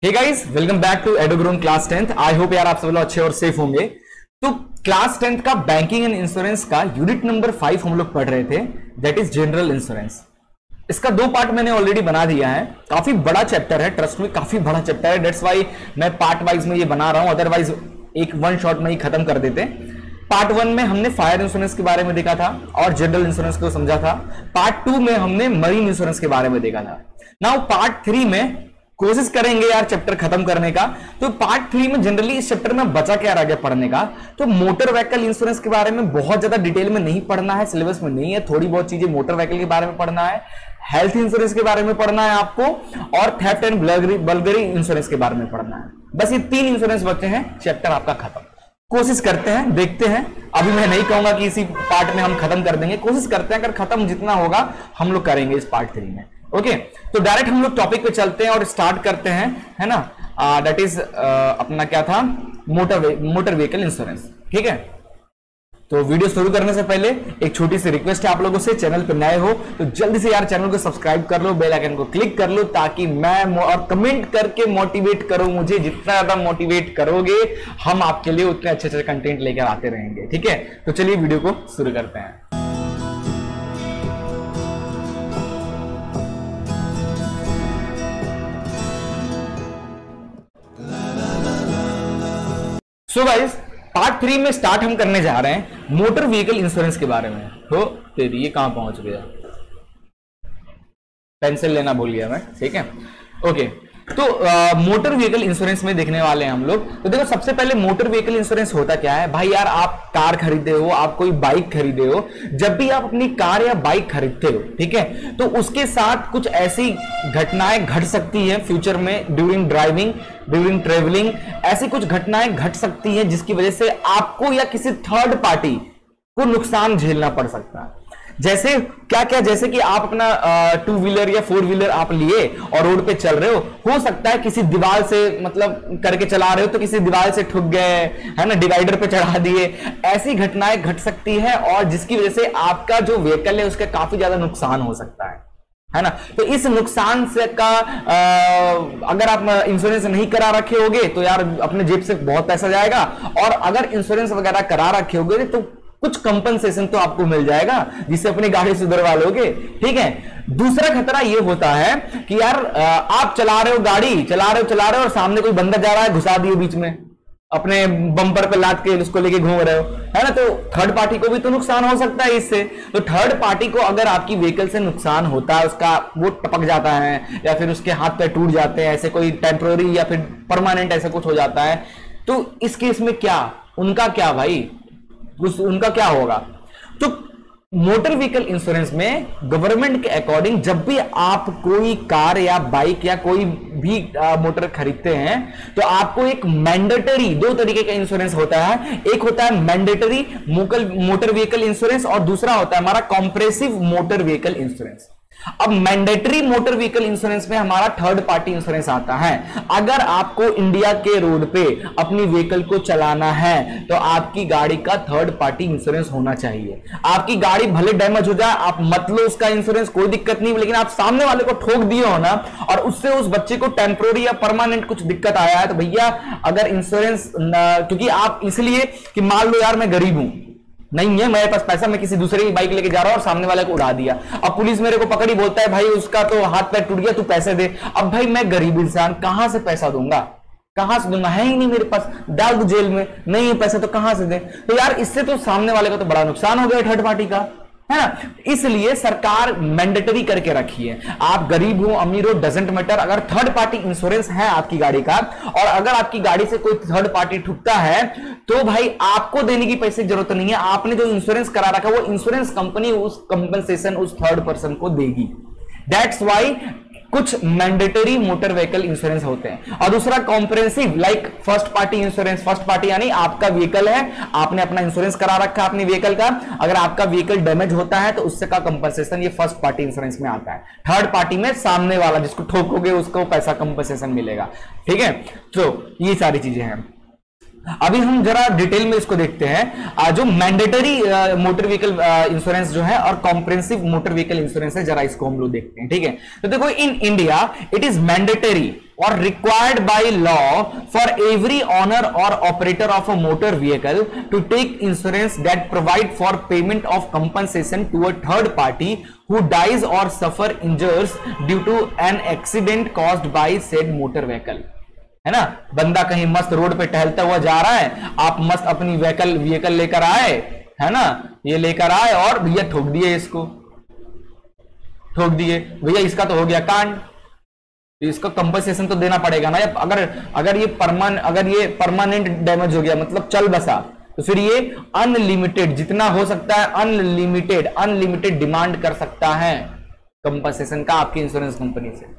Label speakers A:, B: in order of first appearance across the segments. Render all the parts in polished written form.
A: Hey guys, welcome back to एडोग्रोन class 10th। I hope यार आप सब लोग अच्छे और सेफ होंगे। तो क्लास 10th का बैंकिंग एंड इंश्योरेंस का यूनिट नंबर 5 हम लोग पढ़ रहे थे, दैट इज जनरल इंश्योरेंस। इसका 2 पार्ट मैंने ऑलरेडी बना दिया है। काफी बड़ा चैप्टर है, ट्रस्ट में काफी बड़ा चैप्टर है, दैट्स वाई मैं पार्ट वाइज में ये बना रहा हूं, अदरवाइज एक वन शॉट में ही खत्म कर देते। पार्ट 1 में हमने फायर इंश्योरेंस के बारे में देखा था और जनरल इंश्योरेंस को समझा था। पार्ट 2 में हमने मरीन इंश्योरेंस के बारे में देखा था। नाउ पार्ट 3 में कोशिश करेंगे यार चैप्टर खत्म करने का। तो पार्ट 3 में जनरली इस चैप्टर में बचा क्या रह गया पढ़ने का, तो मोटर व्हीकल इंश्योरेंस के बारे में बहुत ज्यादा डिटेल में नहीं पढ़ना है, सिलेबस में नहीं है। थोड़ी बहुत चीजें मोटर व्हीकल के बारे में पढ़ना है, हेल्थ इंश्योरेंस के बारे में पढ़ना है आपको, और थेफ्ट एंड बल्गरी इंश्योरेंस के बारे में पढ़ना है। बस ये 3 इंश्योरेंस बचे हैं, चैप्टर आपका खत्म। कोशिश करते हैं, देखते हैं। अभी मैं नहीं कहूंगा कि इसी पार्ट में हम खत्म कर देंगे, कोशिश करते हैं, अगर खत्म जितना होगा हम लोग करेंगे इस पार्ट 3 में। ओके, तो डायरेक्ट हम लोग टॉपिक पे चलते हैं और स्टार्ट करते हैं, है ना। दैट इज अपना क्या था, मोटर व्हीकल इंश्योरेंस। ठीक है, तो वीडियो शुरू करने से पहले एक छोटी सी रिक्वेस्ट है आप लोगों से, चैनल पर नए हो तो जल्दी से यार चैनल को सब्सक्राइब कर लो, बेल आइकन को क्लिक कर लो, ताकि मैं और कमेंट करके मोटिवेट करो मुझे। जितना ज्यादा मोटिवेट करोगे हम आपके लिए उतने अच्छे अच्छे कंटेंट लेकर आते रहेंगे। ठीक है, तो चलिए वीडियो को शुरू करते हैं। सो गाइस, पार्ट 3 में स्टार्ट हम करने जा रहे हैं मोटर व्हीकल इंश्योरेंस के बारे में। तो तेरी ये कहां पहुंच गया, पेंसिल लेना भूल गया मैं। ठीक है, ओके। तो मोटर व्हीकल इंश्योरेंस में देखने वाले हैं हम लोग। तो देखो, सबसे पहले मोटर व्हीकल इंश्योरेंस होता क्या है भाई। यार आप कार खरीदे हो, आप कोई बाइक खरीदे हो, जब भी आप अपनी कार या बाइक खरीदते हो, ठीक है, तो उसके साथ कुछ ऐसी घटनाएं घट सकती है फ्यूचर में, ड्यूरिंग ड्राइविंग, ड्यूरिंग ट्रेवलिंग, ऐसी कुछ घटनाएं घट सकती है जिसकी वजह से आपको या किसी थर्ड पार्टी को नुकसान झेलना पड़ सकता है। जैसे क्या क्या, जैसे कि आप अपना 2 व्हीलर या 4 व्हीलर आप लिए और रोड पे चल रहे हो सकता है किसी दीवार से मतलब करके चला रहे हो तो किसी दीवार से ठुक गए, है ना, डिवाइडर पे चढ़ा दिए। ऐसी घटनाएं घट सकती है और जिसकी वजह से आपका जो व्हीकल है उसका काफी ज्यादा नुकसान हो सकता है ना। तो इस नुकसान से का अगर आप इंश्योरेंस नहीं करा रखे होगे तो यार अपने जेब से बहुत पैसा जाएगा, और अगर इंश्योरेंस वगैरह करा रखे होगे तो कुछ कंपनसेशन तो आपको मिल जाएगा जिससे अपनी गाड़ी सुधरवा लोगे। ठीक है, दूसरा खतरा ये होता है कि यार आप चला रहे हो, गाड़ी चला रहे हो और सामने कोई बंदा जा रहा है, घुसा दिए बीच में, अपने बम्पर पे लाद के उसको लेके घूम रहे हो, है ना, तो थर्ड पार्टी को भी तो नुकसान हो सकता है इससे। तो थर्ड पार्टी को अगर आपकी व्हीकल से नुकसान होता है, उसका वो टपक जाता है या फिर उसके हाथ पैर टूट जाते हैं, ऐसे कोई टेम्पररी या फिर परमानेंट ऐसा कुछ हो जाता है, तो इस केस में क्या उनका क्या भाई, उनका क्या होगा। तो मोटर व्हीकल इंश्योरेंस में गवर्नमेंट के अकॉर्डिंग जब भी आप कोई कार या बाइक या कोई भी मोटर खरीदते हैं तो आपको एक मैंडेटरी, 2 तरीके का इंश्योरेंस होता है। एक होता है मैंडेटरी मोटर व्हीकल इंश्योरेंस और दूसरा होता है हमारा कॉम्प्रेसिव मोटर व्हीकल इंश्योरेंस। अब मैंडेटरी मोटर व्हीकल इंश्योरेंस में हमारा थर्ड पार्टी इंश्योरेंस आता है। अगर आपको इंडिया के रोड पे अपनी व्हीकल को चलाना है तो आपकी गाड़ी का थर्ड पार्टी इंश्योरेंस होना चाहिए। आपकी गाड़ी भले डैमेज हो जाए, आप मत लो उसका इंश्योरेंस, कोई दिक्कत नहीं, लेकिन आप सामने वाले को ठोक दिए हो ना और उससे उस बच्चे को टेम्पररी या परमानेंट कुछ दिक्कत आया है तो भैया अगर इंश्योरेंस, क्योंकि आप इसलिए कि मान लो यार मैं गरीब हूं, नहीं है मेरे पास पैसा, मैं किसी दूसरे की बाइक लेके जा रहा हूं और सामने वाले को उड़ा दिया, अब पुलिस मेरे को पकड़ी, बोलता है भाई उसका तो हाथ पैर टूट गया, तू पैसे दे। अब भाई मैं गरीब इंसान कहां से पैसा दूंगा, कहां से दूंगा, है ही नहीं मेरे पास, डाल दो जेल में, नहीं है पैसा तो कहां से दे। तो यार इससे तो सामने वाले का तो बड़ा नुकसान हो गया थर्ड पार्टी का, है ना। इसलिए सरकार मैंडेटरी करके रखी है, आप गरीब हो अमीर हो डजंट मैटर, अगर थर्ड पार्टी इंश्योरेंस है आपकी गाड़ी का और अगर आपकी गाड़ी से कोई थर्ड पार्टी ठुकता है तो भाई आपको देने की पैसे की जरूरत नहीं है। आपने जो इंश्योरेंस करा रखा वो इंश्योरेंस कंपनी उस कंपनसेशन उस थर्ड पर्सन को देगी। दैट्स वाई कुछ मैंडेटरी मोटर व्हीकल इंश्योरेंस होते हैं और दूसरा comprehensive, like first party insurance. First party यानी आपका व्हीकल है, आपने अपना इंश्योरेंस करा रखा है अपने व्हीकल का, अगर आपका व्हीकल डैमेज होता है तो उससे का कंपनसेशन ये फर्स्ट पार्टी इंश्योरेंस में आता है। थर्ड पार्टी में सामने वाला जिसको ठोकोगे उसको पैसा कंपनसेशन मिलेगा। ठीक है, तो ये सारी चीजें हैं। अभी हम जरा डिटेल में इसको देखते हैं। जो मैंडेटरी मोटर व्हीकल इंश्योरेंस जो है और कॉम्प्रिहेंसिव मोटर व्हीकल इंश्योरेंस है, जरा इसको हम लोग देखते हैं। ठीक है, तो देखो in India it is mandatory or required by law for every owner or operator of a motor vehicle to take insurance that provide for payment of compensation to a third party who dies or suffer injuries due to an accident caused by said motor vehicle। है ना, बंदा कहीं मस्त road पे टहलता हुआ जा रहा है, आप मस्त अपनी व्हीकल लेकर आए, है ना, ये लेकर आए और भैया ठोक दिए, इसको ठोक दिए, भैया इसका तो हो गया कांड, इसका कंपनसेशन तो देना पड़ेगा ना। अगर ये परमानेंट डैमेज हो गया, मतलब चल बसा, तो फिर ये अनलिमिटेड, जितना हो सकता है अनलिमिटेड डिमांड कर सकता है कंपनसेशन का आपकी इंश्योरेंस कंपनी से।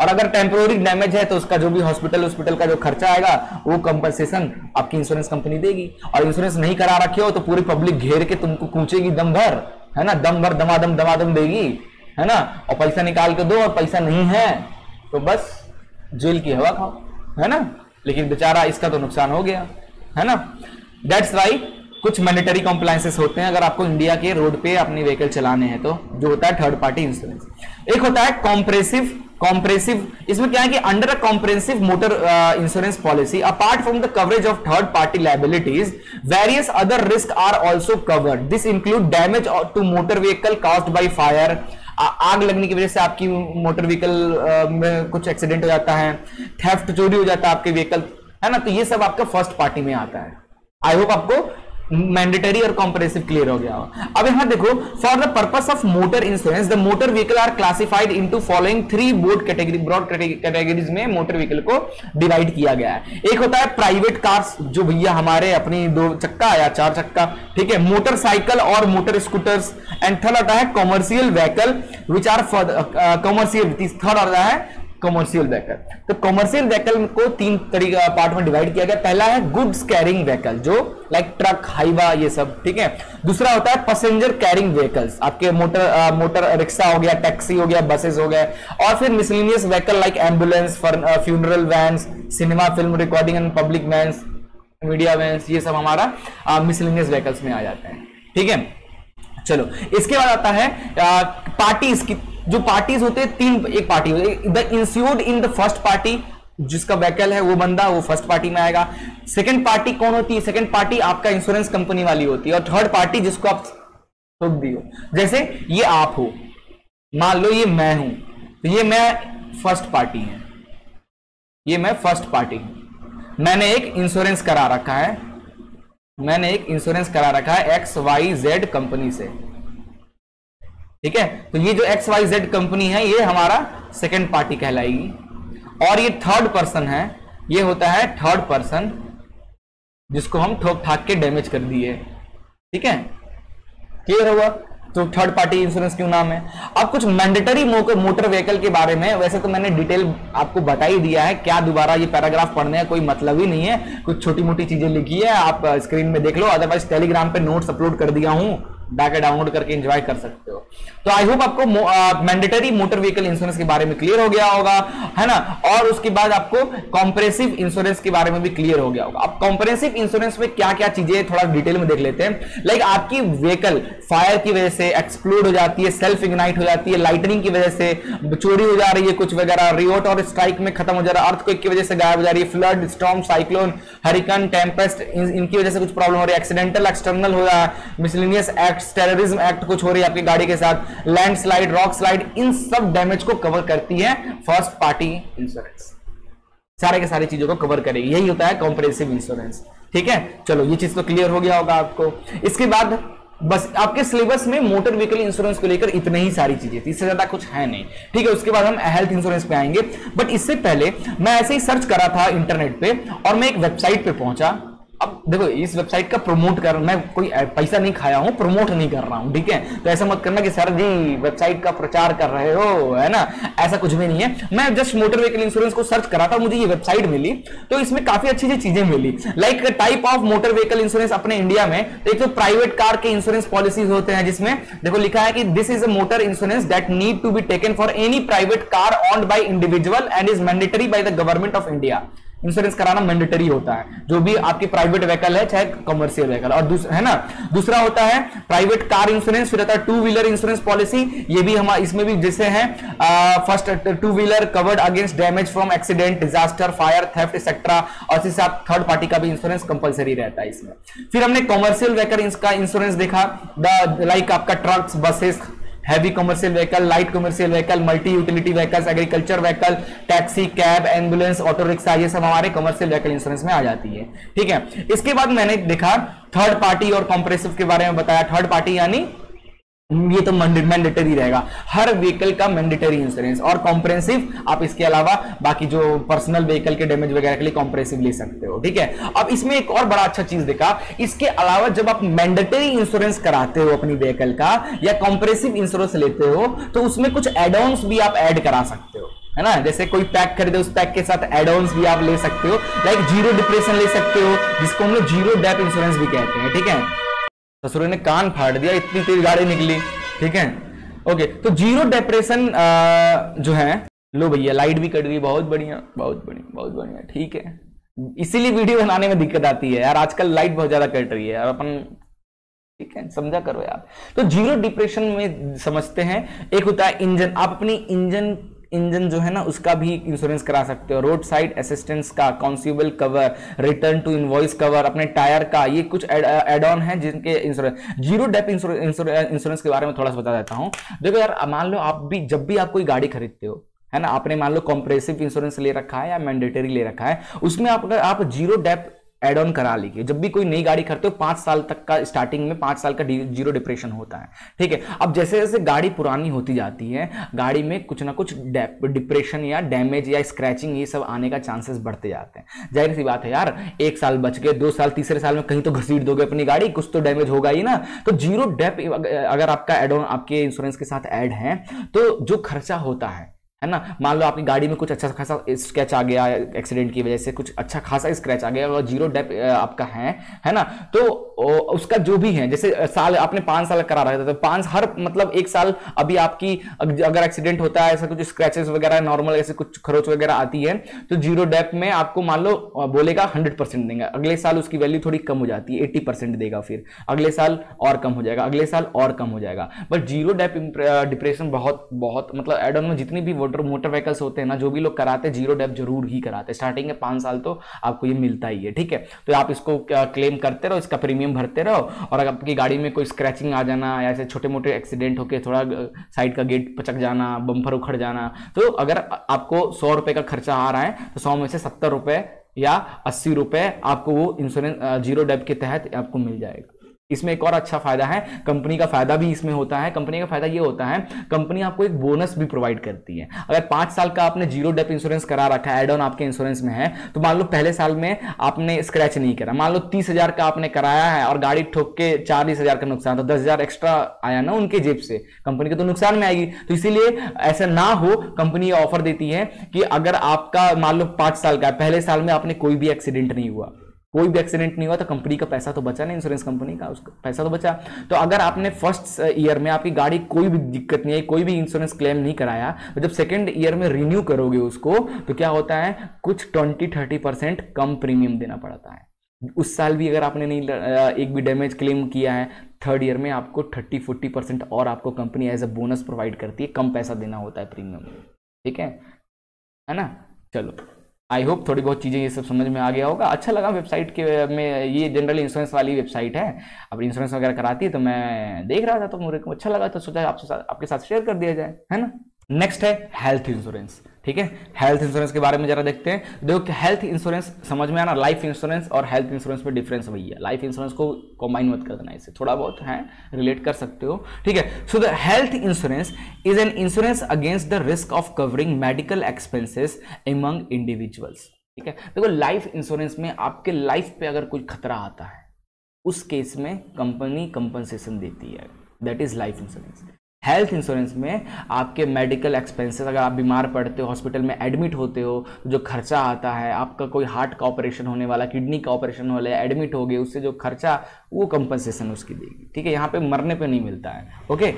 A: और अगर टेम्पोररी डैमेज है तो उसका जो भी हॉस्पिटल का जो खर्चा आएगा वो कंपनसेशन आपकी इंश्योरेंस कंपनी देगी। और इंश्योरेंस नहीं करा रखे हो तो पूरी पब्लिक घेर के तुमको कूचेगी दम भर, है ना, दम भर दमादम देगी, है ना, और पैसा निकाल के दो, और पैसा नहीं है तो बस जेल की हवा खाओ, है ना। लेकिन बेचारा इसका तो नुकसान हो गया, है ना। दैट्स वाई कुछ मैंडेटरी कॉम्प्लायंसेस होते हैं अगर आपको इंडिया के रोड पे अपनी व्हीकल चलाने हैं तो, जो होता है थर्ड पार्टी इंश्योरेंस। एक होता है कॉम्प्रेसिव, इसमें क्या है कि under a comprehensive motor insurance policy apart from the coverage of third party liabilities various other risk are also covered. This include damage to motor vehicle caused by fire, आग लगने की वजह से आपकी मोटर व्हीकल में कुछ accident हो जाता है, थेफ्ट चोरी हो जाता है आपके व्हीकल, है ना, तो ये सब आपका फर्स्ट पार्टी में आता है। आई होप आपको मैंडेटरी और कॉम्प्रेहेंसिव क्लियर हो गया हो। अब यहां देखो, for the purpose of motor insurance the motor vehicle are classified into following three broad categories में मोटर व्हीकल को डिवाइड किया गया है। एक होता है प्राइवेट कार्स, जो भैया हमारे अपनी 2 चक्का या 4 चक्का, ठीक है, मोटरसाइकिल और मोटर स्कूटर्स, एंड थर्ड आता है commercial vehicle which are commercial, third आता है कॉमर्शियल व्हीकल। तो कॉमर्शियल व्हीकल को 3 तरीका पार्ट में डिवाइड किया गया। पहला है गुड्स कैरिंग व्हीकल, जो लाइक ट्रक, हाईवा, ये सब, ठीक है। दूसरा होता है पैसेंजर कैरिंग व्हीकल्स, आपके मोटर रिक्शा हो गया, टैक्सी हो गया, बसेस हो गए, और फिर miscellaneous vehicle like ambulance, funeral vans, cinema film recording and public vans, media vans, ये सब हमारा मिसलेनियस व्हीकल्स में आ जाते हैं, ठीक है। चलो, इसके बाद आता है पार्टीज की, जो पार्टीज होते हैं 3, एक पार्टी होती है the insured in the first party, जिसका व्हीकल है वो बंदा, वो फर्स्ट पार्टी में आएगा। सेकंड पार्टी कौन होती है? सेकंड पार्टी आपका इंश्योरेंस कंपनी वाली होती है। और थर्ड पार्टी जिसको आप ठोक दियो, जैसे ये आप हो, मान लो ये मैं हूं, तो ये मैं फर्स्ट पार्टी है, ये मैं फर्स्ट पार्टी हूं। मैंने एक इंश्योरेंस करा रखा है, मैंने एक इंश्योरेंस करा रखा है XYZ कंपनी से, ठीक है। तो ये जो XYZ कंपनी है ये हमारा सेकंड पार्टी कहलाएगी। और ये थर्ड पर्सन है, ये होता है थर्ड पर्सन जिसको हम ठोक ठाक के डैमेज कर दिए, ठीक है। क्लियर हुआ? तो थर्ड पार्टी इंश्योरेंस क्यों नाम है। अब कुछ मैंडेटरी मोटर व्हीकल के बारे में, वैसे तो मैंने डिटेल आपको बता ही दिया है, क्या दोबारा ये पैराग्राफ पढ़ने का कोई मतलब ही नहीं है। कुछ छोटी मोटी चीजें लिखी है, आप स्क्रीन में देख लो, अदरवाइज टेलीग्राम पे नोट्स अपलोड कर दिया हूं, जाके डाउनलोड करके एंजॉय कर सकते हो। तो आई होप आपको मैंडेटरी मोटर व्हीकल इंश्योरेंस के बारे में क्लियर हो गया होगा, है ना। और उसके बाद आपको कॉम्प्रेहेंसिव इंश्योरेंस के बारे में भी क्लियर हो गया होगा। अब कॉम्प्रेहेंसिव इंश्योरेंस में क्या क्या चीजें थोड़ा डिटेल में देख लेते हैं। लाइक आपकी व्हीकल फायर की वजह से एक्सप्लोड हो जाती है, सेल्फ इग्नाइट हो जाती है, लाइटनिंग की वजह से चोरी हो जा रही है कुछ वगैरह, रियोट और स्ट्राइक में खत्म हो जा रहा है, अर्थक्वेक की वजह से गायब हो जा रही है, flood, storm, cyclone, hurricane, Tempest, इनकी वजह से कुछ प्रॉब्लम हो रही है, एक्सीडेंटल एक्सटर्नल हो रहा है, मिसलेनियस टेररिज्म एक्ट कुछ हो रही है आपकी गाड़ी के साथ, लैंडस्लाइड, रॉक स्लाइड, इन सब डैमेज को कवर करती है फर्स्ट पार्टी इंश्योरेंस। सारे के सारी चीजों को कवर करेगी, यही होता है कॉम्प्रिहेंसिव इंश्योरेंस, ठीक है। चलो, ये चीज तो क्लियर हो गया होगा आपको। इसके बाद बस आपके सिलेबस में मोटर व्हीकल इंश्योरेंस को लेकर इतनी ही सारी चीजें थी, इससे ज्यादा कुछ है नहीं, ठीक है। उसके बाद हम हेल्थ इंश्योरेंस पे आएंगे, बट इससे पहले मैं ऐसे ही सर्च करा था इंटरनेट पे और मैं एक वेबसाइट पे पहुंचा। अब देखो, इस वेबसाइट का प्रमोट कर, मैं कोई पैसा नहीं खाया हूं, प्रमोट नहीं कर रहा हूं, ठीक है। तो ऐसा मत करना कि सर जी वेबसाइट का प्रचार कर रहे हो, है ना, ऐसा कुछ भी नहीं है। मैं जस्ट मोटर व्हीकल इंश्योरेंस को सर्च करा था, मुझे ये वेबसाइट मिली, तो इसमें काफी अच्छी अच्छी चीजें मिली। Like type of motor vehicle insurance अपने इंडिया में, तो एक तो प्राइवेट कार के इंश्योरेंस पॉलिसीज होते हैं, जिसमें देखो लिखा है कि this is a motor insurance that need to be taken for any private car owned by individual and is mandatory by the government of India. Insurance कराना मैंडेटरी होता है, जो भी आपकी प्राइवेट व्हीकल है चाहे कमर्शियल व्हीकल। और है ना, दूसरा होता है प्राइवेट कार इंश्योरेंस, फिर होता है टू व्हीलर इंश्योरेंस पॉलिसी। ये भी हम इसमें भी जैसे है first two wheeler covered against damage from accident, disaster, fire, theft etcetera, और इसी साथ थर्ड पार्टी का भी इंश्योरेंस कंपलसरी रहता है इसमें। फिर हमने कमर्शियल व्हीकल का इंश्योरेंस देखा, लाइक आपका trucks, buses, heavy commercial vehicle, light commercial vehicle, multi utility vehicles, agriculture vehicle, taxi, cab, ambulance, auto rickshaw, ये सब हमारे कमर्शियल व्हीकल इंश्योरेंस में आ जाती है। ठीक है, इसके बाद मैंने देखा थर्ड पार्टी और कॉम्प्रेसिव के बारे में बताया। थर्ड पार्टी यानी ये तो मैंडेटरी रहेगा, हर व्हीकल का मैंडेटरी इंश्योरेंस, और कॉम्प्रेहेंसिव आप इसके अलावा बाकी जो पर्सनल व्हीकल के डैमेज वगैरह के लिए कॉम्प्रेहेंसिव ले सकते हो। ठीक है, अब इसमें एक और बड़ा अच्छा चीज देखा, इसके अलावा जब आप मैंडेटरी इंश्योरेंस कराते हो अपनी व्हीकल का या कॉम्प्रेहेंसिव इंश्योरेंस लेते हो, तो उसमें कुछ एड ऑन्स भी आप ऐड करा सकते हो, है ना। जैसे कोई पैक खरीदे, उस पैक के साथ एड ऑन्स भी आप ले सकते हो, लाइक जीरो डिप्रेशन ले सकते हो, जिसको हम लोग जीरो डेथ इंश्योरेंस भी कहते हैं। ठीक है, ससुर ने कान फाड़ दिया, इतनी तेज गाड़ी निकली। ठीक है, ओके, तो जीरो डिप्रेशन जो है, लो भैया लाइट भी कट गई, बहुत बढ़िया बहुत बढ़िया बहुत बढ़िया। ठीक है, इसीलिए वीडियो बनाने में दिक्कत आती है यार, आजकल लाइट बहुत ज्यादा कट रही है यार, अपन ठीक है समझा करो यार। तो जीरो डिप्रेशन में समझते हैं, एक होता है इंजन, आप अपनी इंजन जो है ना उसका भी इंश्योरेंस करा सकते हो, रोड साइड असिस्टेंस का, consumable cover, return to invoice cover, अपने टायर का, ये कुछ एड ऑन है जिनके इंश्योरेंस। जीरो डेथ इंश्योरेंस के बारे में थोड़ा सा बता देता हूं। देखो यार, मान लो आप भी जब भी आप कोई गाड़ी खरीदते हो, है ना, आपने मान लो कॉम्प्रेसिव इंश्योरेंस ले रखा है या मैंडेटरी ले रखा है, उसमें आप जीरो डेथ एड ऑन करा लीजिए। जब भी कोई नई गाड़ी खरीदते हो 5 साल तक का, स्टार्टिंग में 5 साल का जीरो डिप्रेशन होता है। ठीक है, अब जैसे जैसे गाड़ी पुरानी होती जाती है, गाड़ी में कुछ ना कुछ डिप्रेशन या डैमेज या स्क्रैचिंग ये सब आने का चांसेस बढ़ते जाते हैं। जाहिर सी बात है यार, 1 साल बच गए, 2 साल, तीसरे साल में कहीं तो घसीट दोगे अपनी गाड़ी, कुछ तो डैमेज होगा ही ना। तो जीरो डेथ अगर आपका एड ऑन आपके इंश्योरेंस के साथ ऐड है, तो जो खर्चा होता है ना, मान लो आपकी गाड़ी में कुछ अच्छा खासा स्क्रैच आ गया एक्सीडेंट की वजह से, कुछ अच्छा खासा स्क्रैच आ गया और जीरो डेथ आपका है ना, तो उसका जो भी है, जैसे साल आपने 5 साल करा रहा था, तो 5 हर मतलब 1 साल अभी आपकी अगर एक्सीडेंट होता है, ऐसा कुछ स्क्रैचेस वगैरह नॉर्मल ऐसे कुछ खरोच वगैरह आती है, तो जीरो डेथ में आपको मान लो बोलेगा 100% देगा, अगले साल उसकी वैल्यू थोड़ी कम हो जाती है, 80% देगा, फिर अगले साल और कम हो जाएगा, अगले साल और कम हो जाएगा। बट जीरो डेथ डिप्रेशन बहुत मतलब एड ऑन में जितनी भी मोटर व्हीकल्स होते हैं ना, जो भी लोग कराते हैं जीरो डेथ जरूर ही कराते हैं। स्टार्टिंग में 5 साल तो आपको ये मिलता ही है। ठीक है, तो आप इसको क्लेम करते रहो, इसका प्रीमियम भरते रहो, और अगर आपकी गाड़ी में कोई स्क्रैचिंग आ जाना या ऐसे छोटे मोटे एक्सीडेंट होके थोड़ा साइड का गेट पचक जाना, बम्पर उखड़ जाना, तो अगर आपको 100 रुपए का खर्चा आ रहा है, तो 100 में से 70 रुपए या 80 रुपए आपको वो इंश्योरेंस जीरो डेथ के तहत आपको मिल जाएगा। इसमें एक और अच्छा फायदा है, कंपनी का फायदा भी इसमें होता है। कंपनी का फायदा ये होता है, कंपनी आपको एक बोनस भी प्रोवाइड करती है। अगर 5 साल का आपने जीरो डेथ इंश्योरेंस करा रखा है, एड ऑन आपके इंश्योरेंस में है, तो मान लो पहले साल में आपने स्क्रैच नहीं करा, मान लो 30,000 का आपने कराया है और गाड़ी ठोक के 40,000 का नुकसान, तो 10,000 एक्स्ट्रा आया ना उनके जेब से, कंपनी के तो नुकसान में आएगी। तो इसीलिए ऐसा ना हो, कंपनी ऑफर देती है कि अगर आपका मान लो 5 साल का, पहले साल में आपने कोई भी एक्सीडेंट नहीं हुआ, तो कंपनी का पैसा तो बचा ना, इंश्योरेंस कंपनी का उसका पैसा तो बचा। तो अगर आपने फर्स्ट ईयर में आपकी गाड़ी कोई भी दिक्कत नहीं है, कोई भी इंश्योरेंस क्लेम नहीं कराया, तो जब सेकंड ईयर में रिन्यू करोगे उसको, तो क्या होता है, कुछ 20-30% कम प्रीमियम देना पड़ता है। उस साल भी अगर आपने नहीं एक भी डैमेज क्लेम किया है, थर्ड ईयर में आपको 30-40% और आपको company as a bonus provide करती है, कम पैसा देना होता है प्रीमियम। ठीक है ना। चलो, आई होप थोड़ी बहुत चीज़ें ये सब समझ में आ गया होगा। अच्छा लगा वेबसाइट के में, ये जनरल इंश्योरेंस वाली वेबसाइट है, अब इंश्योरेंस वगैरह कराती है, तो मैं देख रहा था तो मुझे अच्छा लगा, तो सोचा आपके साथ शेयर कर दिया जाए, है ना। नेक्स्ट है हेल्थ इंश्योरेंस। ठीक है, हेल्थ इंश्योरेंस के बारे में जरा देखते हैं। देखो, हेल्थ इंश्योरेंस समझ में आना, लाइफ इंश्योरेंस और हेल्थ इंश्योरेंस में डिफरेंस वही है। लाइफ इंश्योरेंस को कंबाइन मत कर देना, इससे थोड़ा बहुत है रिलेट कर सकते हो। ठीक है, so the health insurance is an insurance against the risk of covering medical expenses among individuals. ठीक है, देखो लाइफ इंश्योरेंस में आपके लाइफ पे अगर कोई खतरा आता है, उस केस में कंपनी कंपनसेशन देती है, that is life insurance. Health insurance में आपके मेडिकल एक्सपेंसेस, अगर आप बीमार पड़ते हो, हॉस्पिटल में एडमिट होते हो, जो खर्चा आता है, आपका कोई हार्ट का ऑपरेशन होने वाला, किडनी का ऑपरेशन होने वाला, एडमिट हो गए, उससे जो खर्चा, वो कंपनसेशन उसकी देगी। ठीक है, यहाँ पे मरने पे नहीं मिलता है। Okay,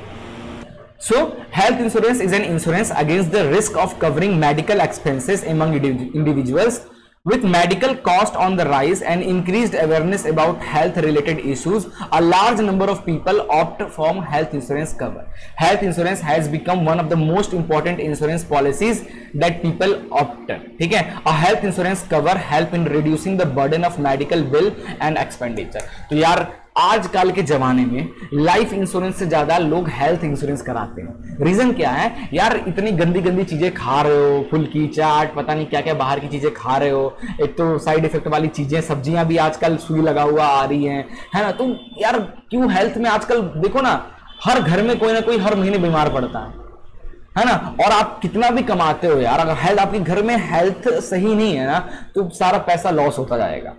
A: so health insurance is an insurance against the risk of covering medical expenses among individuals With medical cost on the rise and increased awareness about health related issues, a large number of people opt for health insurance cover. Health insurance has become one of the most important insurance policies that people opt. ठीक है, a health insurance cover help in reducing the burden of medical bill and expenditure. तो यार आजकल के जमाने में life insurance से ज्यादा लोग हेल्थ इंश्योरेंस कराते हैं। रीजन क्या है यार, इतनी गंदी गंदी चीजें खा रहे हो, फुल्की चाट पता नहीं क्या क्या बाहर की चीजें खा रहे हो, एक तो साइड इफेक्ट वाली चीजें, सब्जियां भी आजकल सुई लगा हुआ आ रही हैं, है ना। तो यार क्यों हेल्थ में आजकल देखो ना, हर घर में कोई ना कोई हर महीने बीमार पड़ता है ना। और आप कितना भी कमाते हो यार, अगर हेल्थ आपके घर में हेल्थ सही नहीं है ना, तो सारा पैसा लॉस होता जाएगा।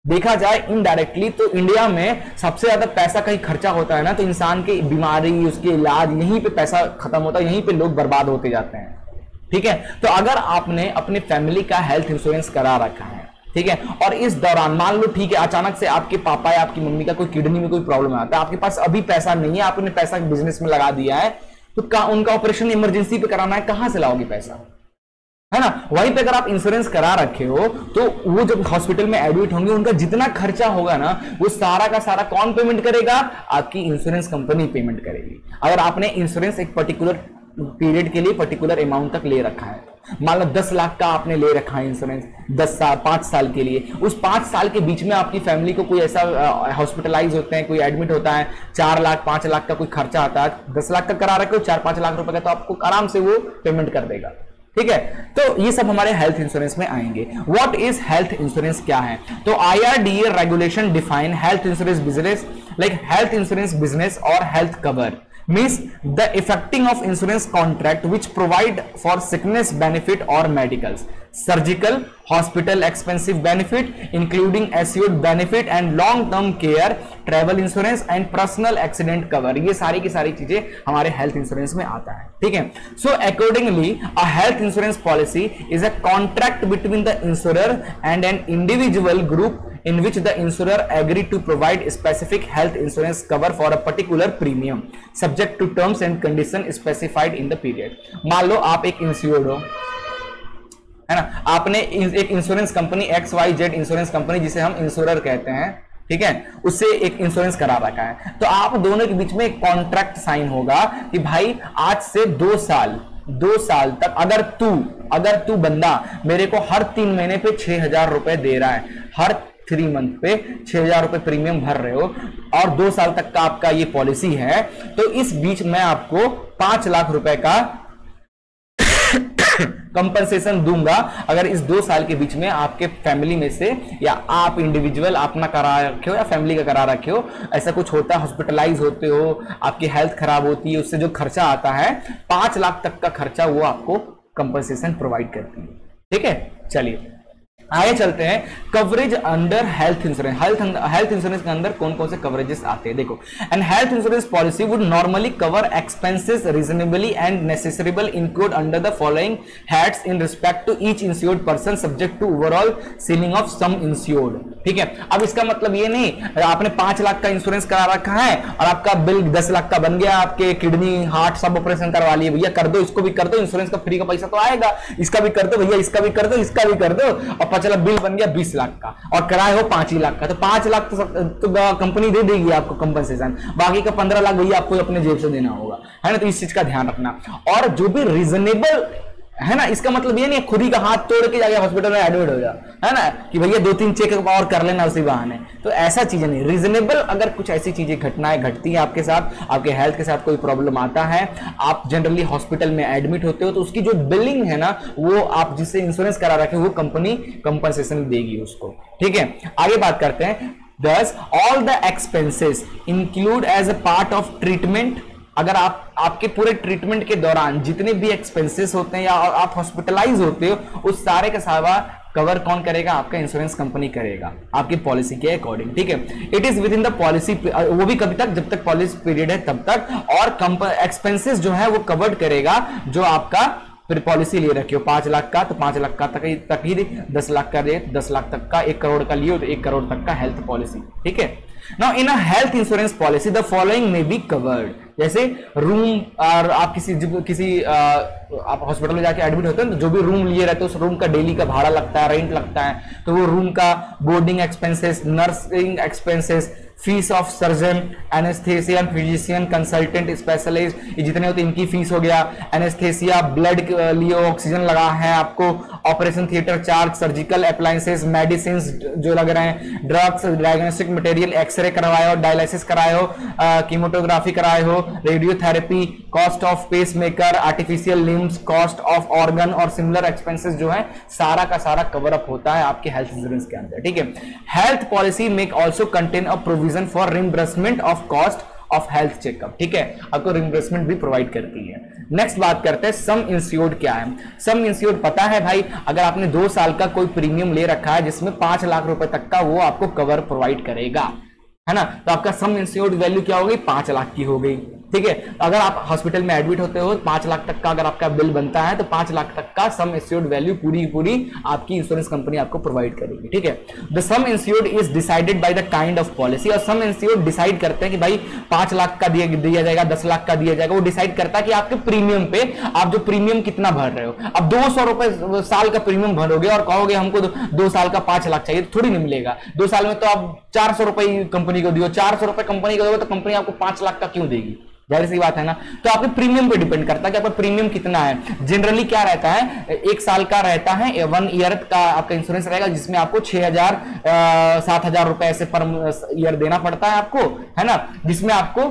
A: देखा जाए इनडायरेक्टली तो इंडिया में सबसे ज्यादा पैसा कहीं खर्चा होता है ना, तो इंसान की बीमारी, उसके इलाज, यहीं पे पैसा खत्म होता है, यहीं पे लोग बर्बाद होते जाते हैं। ठीक है, तो अगर आपने अपने फैमिली का हेल्थ इंश्योरेंस करा रखा है, ठीक है, और इस दौरान मान लो ठीक है अचानक से आपके पापा या आपकी मम्मी का कोई किडनी में कोई प्रॉब्लम आता है, आपके पास अभी पैसा नहीं है, आपने पैसा बिजनेस में लगा दिया है, तो उनका ऑपरेशन इमरजेंसी पे कराना है, कहां से लाओगे पैसा, है ना। वहीं पे अगर आप इंश्योरेंस करा रखे हो तो वो जब हॉस्पिटल में एडमिट होंगे, उनका जितना खर्चा होगा ना, वो सारा का सारा कौन पेमेंट करेगा, आपकी इंश्योरेंस कंपनी पेमेंट करेगी। अगर आपने इंश्योरेंस एक पर्टिकुलर पीरियड के लिए पर्टिकुलर अमाउंट तक ले रखा है, मान लो 10 लाख का आपने ले रखा है इंश्योरेंस 10 साल 5 साल के लिए, उस 5 साल के बीच में आपकी फैमिली को कोई ऐसा हॉस्पिटलाइज होते हैं, कोई एडमिट होता है, 4 लाख 5 लाख का कोई खर्चा आता है, 10 लाख का करा रखे हो, 4-5 लाख रुपए का, तो आपको आराम से वो पेमेंट कर देगा। ठीक है, तो ये सब हमारे हेल्थ इंश्योरेंस में आएंगे। व्हाट इज हेल्थ इंश्योरेंस, क्या है, तो IRDA regulation define health insurance business like health insurance business और health cover means the effecting of insurance contract which provide for sickness benefit or medicals, surgical, hospital expensive benefit including assured benefit and long term care, travel insurance and personal accident cover, ये सारी की सारी चीजें हमारे health insurance में आता है। ठीक है, so accordingly a health insurance policy is a contract between the insurer and an individual group in which the insurer agreed to provide specific health insurance cover for a particular premium subject to terms and condition specified in the period। मान लो आप एक insured हो, है ना, आपने एक insurance company XYZ insurance company, जिसे हम इंश्योरर कहते हैं, ठीक है, उससे एक इंश्योरेंस करा रखा है, तो आप दोनों के बीच में एक कॉन्ट्रैक्ट साइन होगा कि भाई आज से 2 साल तक अगर तू बंदा मेरे को हर 3 महीने पे 6,000 रुपए दे रहा है, हर 3 मंथ पे 6,000 रुपए प्रीमियम भर रहे हो और 2 साल तक का आपका ये पॉलिसी है, तो इस बीच में आपको 5 लाख रुपए का कंपनसेशन दूंगा अगर इस 2 साल के बीच में आपके फैमिली में से, या आप इंडिविजुअल अपना करा रखे हो या फैमिली का करा रखे हो, ऐसा कुछ होता है, हॉस्पिटलाइज होते हो, आपकी हेल्थ खराब होती है, उससे जो खर्चा आता है 5 लाख तक का खर्चा वो आपको कंपनसेशन प्रोवाइड करती है। ठीक है, चलिए आगे चलते हैं। Coverage under health insurance, health insurance के अंदर कौन कौन से कवरेजेस आते हैं, देखो। And health insurance policy would normally cover expenses reasonably and necessarily include under the following heads in respect to each insured person subject to overall ceiling of sum insured. ठीक है, अब इसका मतलब ये नहीं आपने 5 लाख का इंश्योरेंस करा रखा है और आपका बिल 10 लाख का बन गया, आपके किडनी हार्ट सब ऑपरेशन करवा लिए, भैया कर दो, इसको भी कर दो, इंश्योरेंस का फ्री का पैसा तो आएगा, इसका भी कर दो भैया, इसका भी कर दो, इसका भी कर दो, और चला बिल बन गया 20 लाख का और कराए हो 5 ही लाख का, तो 5 लाख तो कंपनी दे देगी आपको कंपनसेशन, बाकी का 15 लाख भैया आपको अपने जेब से देना होगा, है ना। तो इस चीज का ध्यान रखना। और जो भी रीजनेबल है ना, इसका मतलब ये नहीं खुद ही का हाथ तोड़ के जाके हॉस्पिटल में एडमिट हो जा, है ना, कि भैया 2-3 चेकअप और कर लेना उसी बहाने, तो ऐसा चीजें नहीं। रीजनेबल अगर कुछ ऐसी चीजें घटनाएं घटती है आपके साथ, आपके हेल्थ के साथ कोई प्रॉब्लम आता है, आप जनरली हॉस्पिटल में एडमिट होते हो, तो उसकी जो बिलिंग है ना, वो आप जिससे इंश्योरेंस करा रखे वो कंपनी कंपनसेशन देगी उसको। ठीक है, आगे बात करते हैं। Thus, all the expenses include as a part of treatment, अगर आपके पूरे ट्रीटमेंट के दौरान जितने भी एक्सपेंसेस होते हैं या आप हॉस्पिटलाइज होते हो, उस सारे का सारा कवर कौन करेगा, आपका इंश्योरेंस कंपनी करेगा आपकी पॉलिसी के अकॉर्डिंग। ठीक है, it is with in the policy, वो भी कभी तक जब तक पॉलिसी पीरियड है तब तक, और एक्सपेंसेस जो है वो कवर्ड करेगा जो आपका फिर पॉलिसी ले रखे हो 5 लाख का, तो 5 लाख का तक ही 10 लाख का रेट, 10 लाख तक का, 1 करोड़ का लियो तो 1 करोड़ तक का हेल्थ पॉलिसी। ठीक है, now in a health insurance policy the following may be covered. जैसे रूम, और आप किसी आप हॉस्पिटल में जाके एडमिट होते हैं तो जो भी रूम लिए रहते हैं उस रूम का डेली का भाड़ा लगता है, रेंट लगता है, तो वो रूम का boarding expenses, nursing expenses, fees of surgeon, anaesthetist, physician, consultant, specialist, ये जितने होते हैं इनकी फीस हो गया, एनेस्थेसिया, ब्लड लिए ऑक्सीजन लगा है आपको, operation theatre charge, surgical appliances, medicine जो लग रहे हैं, ड्रग्स, डायग्नोस्टिक मटेरियल, एक्सरे करवाए हो, डायलिसिस कराए हो, कीमोटोग्राफी कराए हो, radiotherapy, cost of pacemaker, artificial limbs, cost of organ और सिमिलर एक्सपेंसेस जो है सारा का सारा कवर अप होता है आपके हेल्थ इंश्योरेंस के अंदर। ठीक है, health policy make also contain a provision for reimbursement of cost of health checkup. ठीक है, आपको रिम्बर्समेंट भी प्रोवाइड करती है। नेक्स्ट बात करते हैं सम इंश्योर्ड क्या है। सम इंश्योर्ड पता है भाई, अगर आपने 2 साल का कोई प्रीमियम ले रखा है जिसमें 5 लाख रुपए तक का वो आपको कवर प्रोवाइड करेगा, है ना, तो आपका सम इंश्योर्ड वैल्यू क्या हो गई, 5 लाख की हो गई। ठीक है, अगर आप हॉस्पिटल में एडमिट होते हो 5 लाख तक का अगर आपका बिल बनता है तो 5 लाख तक का सम इंश्योर्ड वैल्यू पूरी आपकी इंश्योरेंस कंपनी आपको प्रोवाइड करेगी। ठीक है, the some insured is decided by the kind of policy, और सम इंश्योर्ड डिसाइड करते हैं कि भाई 5 लाख का दिया जाएगा, 10 लाख का दिया जाएगा, वो डिसाइड करता है कि आपके प्रीमियम पे आप जो प्रीमियम कितना भर रहे हो। अब 200 रुपए साल का प्रीमियम भरोगे और कहोगे हमको 2 साल का 5 लाख चाहिए, थोड़ी नहीं मिलेगा। 2 साल में तो आप 400 रुपए कंपनी को दियो, 400 रुपए कंपनी को दोगे तो कंपनी आपको 5 लाख का क्यों देगी, जाहिर सी बात है ना। तो आपके प्रीमियम पे डिपेंड करता है कि आपका प्रीमियम कितना है। जनरली क्या रहता है, 1 साल का रहता है, 1 ईयर का आपका इंश्योरेंस रहेगा जिसमें आपको 6,000 7,000 रुपए ऐसे पर ईयर देना पड़ता है आपको, है ना, जिसमें आपको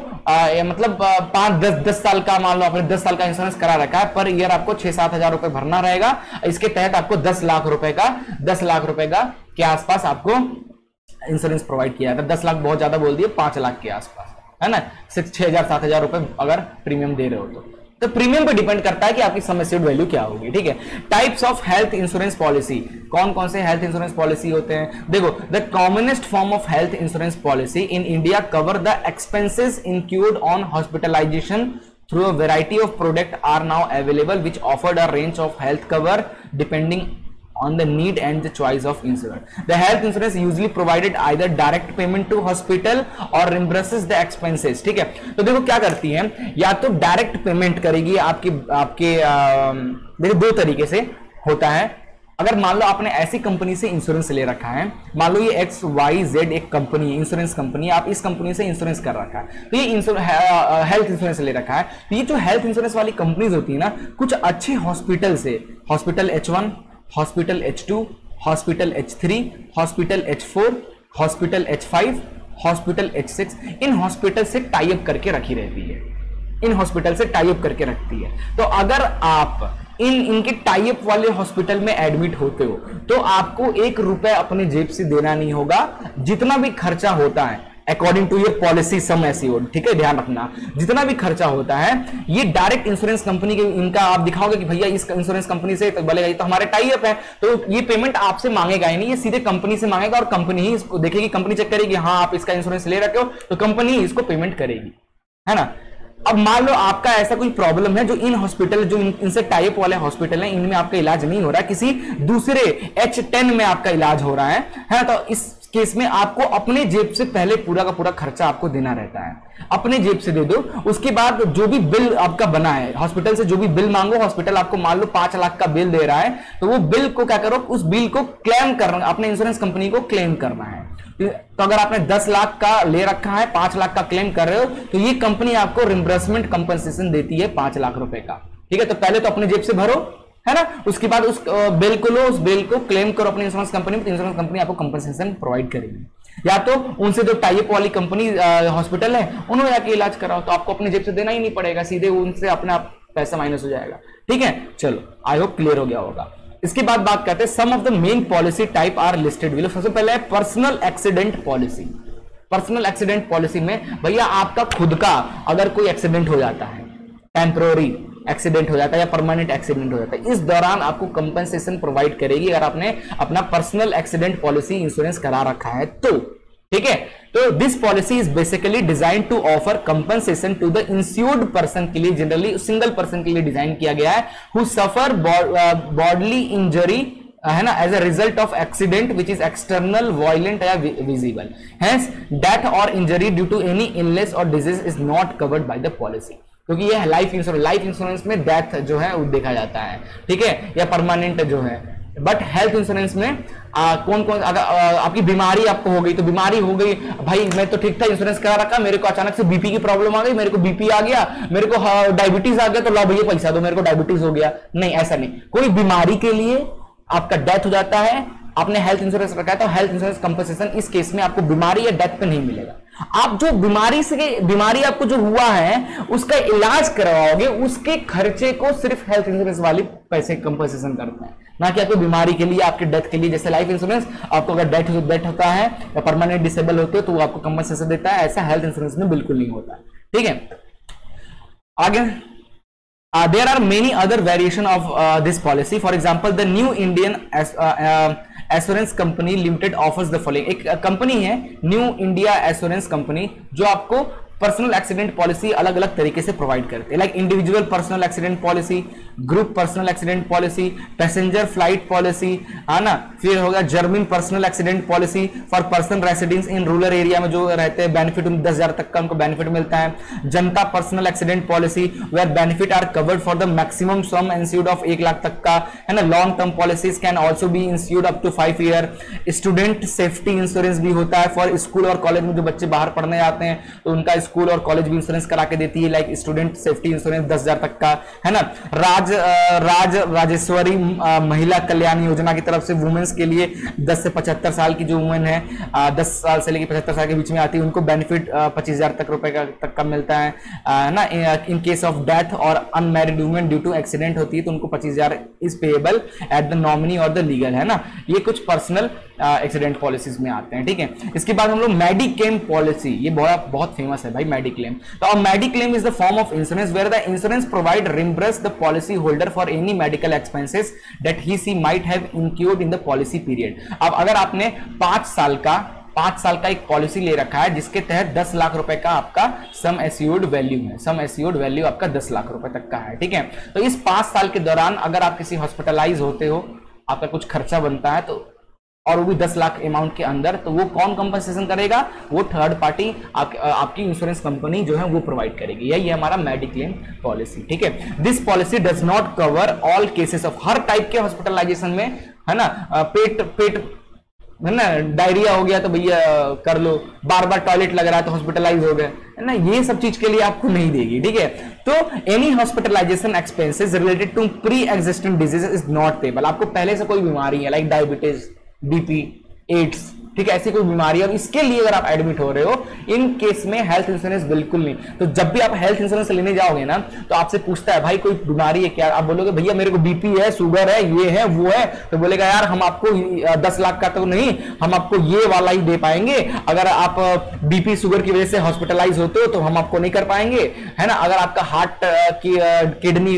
A: मतलब 5-10 साल का, मान लो आपने 10 साल का इंश्योरेंस करा रखा है, पर ईयर आपको 6-7 हजार रुपए भरना रहेगा। इसके तहत आपको 10 लाख रुपए का के आसपास आपको इंश्योरेंस प्रोवाइड किया जाता है। 10 लाख बहुत ज्यादा बोल दिए, 5 लाख के आसपास, है ना, 6,000-7,000 रुपए अगर प्रीमियम दे रहे हो तो प्रीमियम पे डिपेंड करता है कि आपकी सम एश्योर्ड वैल्यू क्या होगी। ठीक है, types of health insurance policy, कौन कौन से हेल्थ इंश्योरेंस पॉलिसी होते हैं। देखो, the commonest form of health insurance policy in India cover the expenses include on hospitalization through a variety of products are now available which offered a range of health cover depending on the need and the choice of insurer. The health insurance usually provided either direct payment to hospital or reimburses the expenses. ठीक है, तो देखो क्या करती है, या तो direct payment करेगी आपके देखो 2 तरीके से होता है। अगर मान लो आपने ऐसी कंपनी से इंश्योरेंस ले रखा है, मान लो ये XYZ एक कंपनी है, इंश्योरेंस कंपनी, आप इस कंपनी से इंश्योरेंस कर रखा है, तो ये हेल्थ इंश्योरेंस ले रखा है, तो ये जो हेल्थ इंश्योरेंस वाली कंपनीज होती है ना, कुछ अच्छे हॉस्पिटल से, hospital H1, hospital H2, hospital H3, hospital H4, hospital H5, hospital H6, in hospital से टाई अप करके रखी रहती है, इन हॉस्पिटल से टाई अप करके रखती है। तो अगर आप इनके टाई अप वाले हॉस्पिटल में एडमिट होते हो तो आपको 1 रुपए अपने जेब से देना नहीं होगा, जितना भी खर्चा होता है according to your policy sum assured. ठीक है, ध्यान रखना, जितना भी खर्चा होता है ये डायरेक्ट इंश्योरेंस कंपनी के, इनका आप दिखाओगे कि भैया इस इंश्योरेंस कंपनी से, तो बोलेगा ये तो हमारे टाई अप है, तो ये पेमेंट आपसे मांगेगा ही नहीं, ये सीधे कंपनी से मांगेगा और कंपनी ही इसको देखेगी, कंपनी चेक करेगी हाँ आप इसका इंश्योरेंस ले रखे हो तो कंपनी ही इसको पेमेंट करेगी, है ना। अब मान लो आपका ऐसा कोई प्रॉब्लम है, जो इन हॉस्पिटल, जो इनसे टाई अप वाले हॉस्पिटल हैं, इनमें आपका इलाज नहीं हो रहा है, किसी दूसरे H10 में आपका इलाज हो रहा है, तो इस केस में आपको अपने जेब से पहले पूरा का पूरा खर्चा आपको देना रहता है, अपने जेब से दे दो। उसके बाद जो भी बिल आपका बना है हॉस्पिटल से, जो भी बिल मांगो, हॉस्पिटल आपको मान लो 5 लाख का बिल दे रहा है, तो वो बिल को क्या करो, उस बिल को क्लेम करना, अपने इंश्योरेंस कंपनी को क्लेम करना है। तो अगर आपने 10 लाख का ले रखा है, 5 लाख का क्लेम कर रहे हो, तो ये कंपनी आपको रिम्बर्समेंट कंपनसेशन देती है 5 लाख रुपए का। ठीक है, तो पहले तो अपने जेब से भरो, है ना, उसके बाद उस बिल को लो, उस बिल को क्लेम करो अपनी इंश्योरेंस कंपनी में, तो इंश्योरेंस कंपनी आपको कंपनसेशन प्रोवाइड करेगी। या तो उनसे जो टाई अप वाली कंपनी हॉस्पिटल है उन्होंने जाके इलाज कराओ, तो आपको अपने जेब से देना ही नहीं पड़ेगा, सीधे उनसे अपना पैसा माइनस हो जाएगा। ठीक है, चलो आई होप क्लियर हो गया होगा। इसके बाद बात करते हैं some of the main policy type are listed below. सबसे पहले है personal accident policy. Personal accident policy में भैया आपका खुद का अगर कोई एक्सीडेंट हो जाता है, टेम्पररी एक्सीडेंट हो जाता है या परमानेंट एक्सीडेंट हो जाता है, इस दौरान आपको कंपनसेशन प्रोवाइड करेगी अगर आपने अपना पर्सनल एक्सीडेंट पॉलिसी इंश्योरेंस करा रखा है तो। ठीक है, तो this policy is basically design to offer compensation to the insured person के लिए, जनरली सिंगल पर्सन के लिए डिजाइन किया गया है, हु सफर बॉडली इंजरी है ना, as a result of accident which is external, violent या विजिबल, हेंस डेथ और injury due to any illness और disease is not covered by the policy. क्योंकि ये लाइफ इंश्योरेंस में डेथ जो है वो देखा जाता है, ठीक है, या परमानेंट जो है। बट हेल्थ इंश्योरेंस में कौन कौन, अगर आपकी बीमारी आपको हो गई तो बीमारी हो गई, भाई मैं तो ठीक था, इंश्योरेंस करा रखा, मेरे को अचानक से बीपी की प्रॉब्लम आ गई, मेरे को बीपी आ गया, मेरे को डायबिटीज आ गया, तो लो भैया पैसा दो, मेरे को डायबिटीज हो गया। नहीं, ऐसा नहीं, कोई बीमारी के लिए आपका डेथ हो जाता है, आपने हेल्थ इंश्योरेंस रखा है, तो हेल्थ इंश्योरेंस कंपनसेशन इस केस में आपको बीमारी या डेथ पे नहीं मिलेगा। आप जो बीमारी आपको जो हुआ है उसका इलाज करवाओगे, उसके खर्चे को सिर्फ हेल्थ इंश्योरेंस वाली पैसे कंपनसेशन करते हैं, ना कि आपको बीमारी के लिए, आपके डेथ के लिए। जैसे लाइफ इंश्योरेंस आपको अगर डेथ होता है या परमानेंट डिसेबल होते हो तो वो आपको कंपनसेशन देता है, ऐसा हेल्थ इंश्योरेंस में बिल्कुल नहीं होता। ठीक है, आगे there are many other variation of this policy. For example, the New Indian Assurance Company Limited offers the following. एक कंपनी है न्यू इंडिया एश्योरेंस कंपनी, जो आपको पर्सनल एक्सीडेंट पॉलिसी अलग अलग तरीके से प्रोवाइड करते हैं, like individual personal accident policy, group personal accident policy, passenger flight policy, है ना, फिर होगा German personal accident policy for person residence in rural area में जो रहते हैं, बेनिफिट 10,000 तक का उनको बेनिफिट मिलता है। जनता personal accident policy where benefit are covered for the maximum sum insured of 1 lakh तक का, है ना। Long term policies can also be insured up to 5 year. Student safety insurance भी होता है फॉर स्कूल और कॉलेज में जो बच्चे बाहर पढ़ने जाते हैं तो उनका स्कूल और कॉलेज भी इंश्योरेंस करा के देती है, लाइक स्टूडेंट सेफ्टी इंश्योरेंस 10,000 तक का, है ना। राजेश्वरी महिला कल्याण योजना की तरफ से वुमेन्स के लिए 10 से 75 साल की जो वुमेन है, 10 साल से लेकर 75 साल के बीच में आती है, उनको बेनिफिट 25,000 रुपए तक का मिलता है ना। इन केस ऑफ डेथ और unmarried women due to accident होती है तो उनको 25,000 is payable at the nominee और द लीगल, है ना। ये कुछ पर्सनल एक्सीडेंट पॉलिसीज में आते हैं। ठीक है, इसके बाद हम लोग मेडिक्लेम पॉलिसी, ये बहुत फेमस है भाई मेडिक्लेम। तो mediclaim is the form of insurance where the insurance provide reimburse the policy holder for any medical expenses that he she might have incurred in the policy period. अब अगर आपने 5 साल का एक पॉलिसी ले रखा है जिसके तहत 10 लाख रुपए का आपका सम एश्योर्ड वैल्यू है, सम एश्योर्ड वैल्यू आपका 10 लाख रुपए तक का है। ठीक है, तो इस 5 साल के दौरान अगर आप किसी हॉस्पिटलाइज होते हो, आपका कुछ खर्चा बनता है तो, और वो भी 10 लाख अमाउंट के अंदर, तो वो कौन कंपनसेशन करेगा? वो थर्ड पार्टी आपकी इंश्योरेंस कंपनी जो है वो प्रोवाइड करेगी। यही है हमारा मेडिक्लेम पॉलिसी। ठीक है, this policy does not cover all cases of, her type के हॉस्पिटलाइजेशन में, है ना। पेट है ना, डायरिया हो गया तो भैया कर लो, बार बार टॉयलेट लग रहा है तो हॉस्पिटलाइज हो गए, है ना, ये सब चीज के लिए आपको नहीं देगी। ठीक है, तो any hospitalization expenses related to pre existing disease is not payable. आपको पहले से कोई बीमारी है लाइक डायबिटीज, बीपी, एड्स, ठीक है, ऐसी कोई बीमारी है और इसके लिए अगर आप एडमिट हो रहे हो, इन केस में हेल्थ इंश्योरेंस बिल्कुल नहीं। तो जब भी आप हेल्थ इंश्योरेंस लेने जाओगे ना तो आपसे पूछता है भाई कोई बीमारी है क्या? आप बोलोगे भैया मेरे को बीपी है, शुगर है, ये है, वो है, तो बोलेगा यार हम आपको 10 लाख का तो नहीं, हम आपको ये वाला ही दे पाएंगे। अगर आप बीपी शुगर की वजह से हॉस्पिटलाइज होते हो तो हम आपको नहीं कर पाएंगे, है ना। अगर आपका हार्ट की किडनी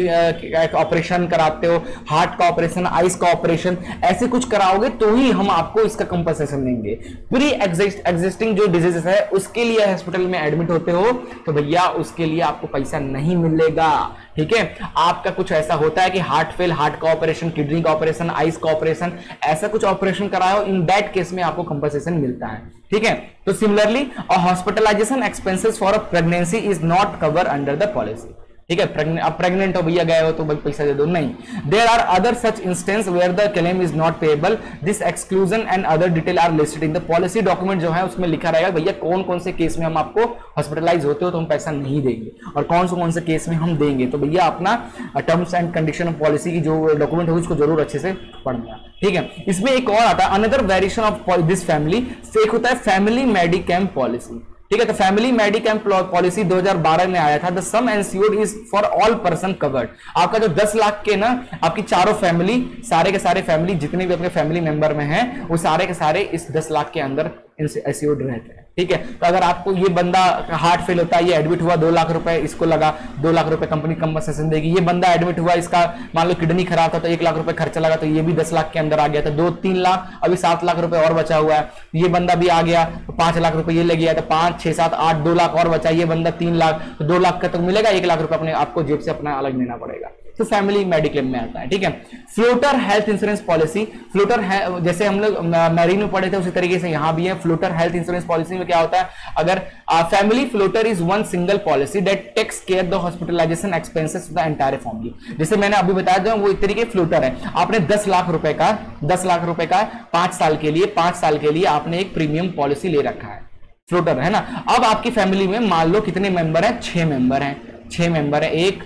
A: ऑपरेशन कराते हो, हार्ट का ऑपरेशन, आइस का ऑपरेशन, ऐसे कुछ कराओगे तो ही हम आपको इसका कंपनसेशन देंगे। प्री एग्जिस्टिंग जो डिजीज है उसके लिए हॉस्पिटल में एडमिट होते हो तो भैया उसके लिए आपको पैसा नहीं मिलेगा। ठीक है, आपका कुछ ऐसा होता है कि हार्ट फेल, हार्ट का ऑपरेशन, किडनी का ऑपरेशन, आइस का ऑपरेशन, ऐसा कुछ ऑपरेशन कराओ, इन दैट केस में आपको कंपनसेशन मिलता है। ठीक है, तो similarly hospitalization expenses for a pregnancy is not cover under the policy. ठीक है, अब प्रेग्नेंट हो भैया, गए हो तो भाई पैसा दे दो, नहीं। There are other such instance where the claim is not payable, this exclusion and other detail are listed in the policy document. जो है उसमें लिखा रहेगा भैया कौन कौन से केस में हम आपको हॉस्पिटलाइज होते हो तो हम पैसा नहीं देंगे और कौन से केस में हम देंगे। तो भैया अपना terms and condition of policy की जो डॉक्यूमेंट होगी उसको जरूर अच्छे से पढ़ना। ठीक है, इसमें एक और आता है another variation of this family, एक होता है फैमिली मेडिक्लेम पॉलिसी। ठीक है, तो फैमिली मेडिक्लेम पॉलिसी 2012 में आया था। The sum assured is for all person covered. आपका जो 10 लाख के ना, आपकी चारों फैमिली, सारे के सारे फैमिली जितने भी अपने फैमिली मेंबर में हैं वो सारे के सारे इस 10 लाख के अंदर एश्योर्ड रहते हैं। ठीक है, तो अगर आपको ये बंदा हार्ट फेल होता है, ये एडमिट हुआ, 2 लाख रुपए इसको लगा, 2 लाख रुपए कंपनी कंपनसेशन देगी। ये बंदा एडमिट हुआ, इसका मान लो किडनी खराब था तो 1 लाख रुपए खर्चा लगा तो ये भी 10 लाख के अंदर आ गया। तो 2-3 लाख, अभी 7 लाख रुपए और बचा हुआ है। ये बंदा भी आ गया तो 5 लाख रुपए ये ले गया, तो 5, 6, 7, 8, 2 लाख और बचा। ये बंदा 3 लाख, तो 2 लाख का तो मिलेगा, 1 लाख रुपए अपने आपको जेब से अपना अलग देना पड़ेगा। तो फैमिली मेडिक्लेम में आता है। ठीक है, floater health insurance policy, floater है जैसे हम लोग मैरीन में पढ़े थे उसी तरीके से यहां भी है। फ्लोटर हेल्थ इंश्योरेंस पॉलिसी में क्या होता है, अगर family floater is one single policy that takes care the hospitalisation expenses of the entire family. जैसे मैंने अभी बताया था वो एक तरीके फ्लोटर है, आपने 10 लाख रुपए का 5 साल के लिए 5 साल के लिए आपने एक प्रीमियम पॉलिसी ले रखा है, फ्लोटर है ना। अब आपकी फैमिली में मान लो कितने मेंबर हैं, 6 मेंबर हैं, 6 मेंबर है, 1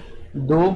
A: 2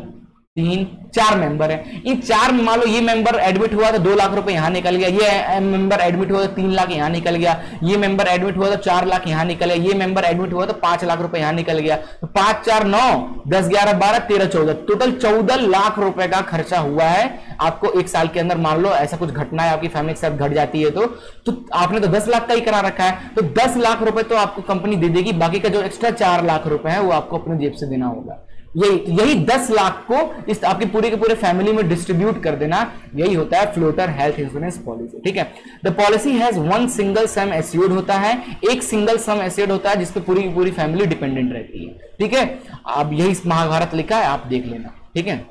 A: 3 4 मेंबर है। इन 4 में मान लो ये मेंबर एडमिट हुआ तो 2 लाख रुपए यहां निकल गया, ये मेंबर एडमिट हुआ तो 3 लाख यहां निकल गया, ये मेंबर एडमिट हुआ तो 4 लाख यहां निकल गया, ये मेंबर एडमिट हुआ तो 5 लाख रुपए यहां निकल गया। तो 5 4 9 10 11 12 13 14 टोटल 14 लाख रुपए का खर्चा हुआ है आपको एक साल के अंदर। मान लो ऐसा कुछ घटना है आपकी फैमिली के साथ घट जाती है तो आपने तो 10 लाख का ही करा रखा है, तो 10 लाख रुपए तो आपको कंपनी दे देगी, बाकी का जो एक्स्ट्रा 4 लाख रुपए है वो आपको अपनी जेब से देना होगा। यही 10 लाख को इस आपकी पूरे के पूरे फैमिली में डिस्ट्रीब्यूट कर देना, यही होता है फ्लोटर हेल्थ इंश्योरेंस पॉलिसी। ठीक है, the policy has one single sum assured होता है, एक सिंगल सम एश्योर्ड होता है जिसपे पूरी की पूरी फैमिली डिपेंडेंट रहती है। ठीक है, अब यही महाभारत लिखा है, आप देख लेना। ठीक है,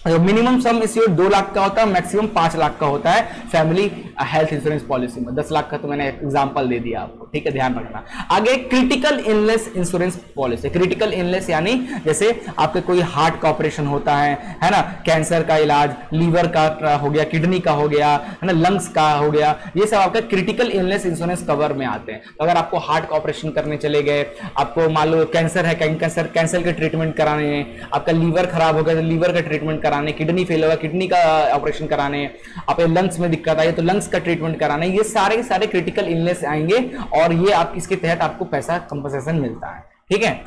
A: मिनिमम सम एश्योर्ड 2 लाख का होता है, मैक्सिमम 5 लाख का होता है फैमिली हेल्थ इंश्योरेंस पॉलिसी में। 10 लाख का तो मैंने एग्जांपल दे दिया आपको। ठीक है, ध्यान रखना। आगे critical illness insurance policy, critical illness यानी जैसे आपके कोई हार्ट का ऑपरेशन होता है ना, कैंसर का इलाज, लीवर का हो गया, किडनी का हो गया, है ना, लंग्स का हो गया, ये सब आपका क्रिटिकल इलनेस इंश्योरेंस कवर में आते हैं। तो अगर आपको हार्ट का ऑपरेशन करने चले गए, आपको मान लो कैंसर है, कैंसर के ट्रीटमेंट कराने हैं, आपका लीवर खराब हो गया तो लीवर का ट्रीटमेंट कराने, किडनी फेल होगा किडनी का ऑपरेशन कराने, आप लंग्स में दिक्कत आई तो लंग्स का ट्रीटमेंट कराने, ये सारे के सारे क्रिटिकल इलनेस आएंगे और ये आप इसके तहत आपको पैसा कंपनसेशन मिलता है। ठीक है,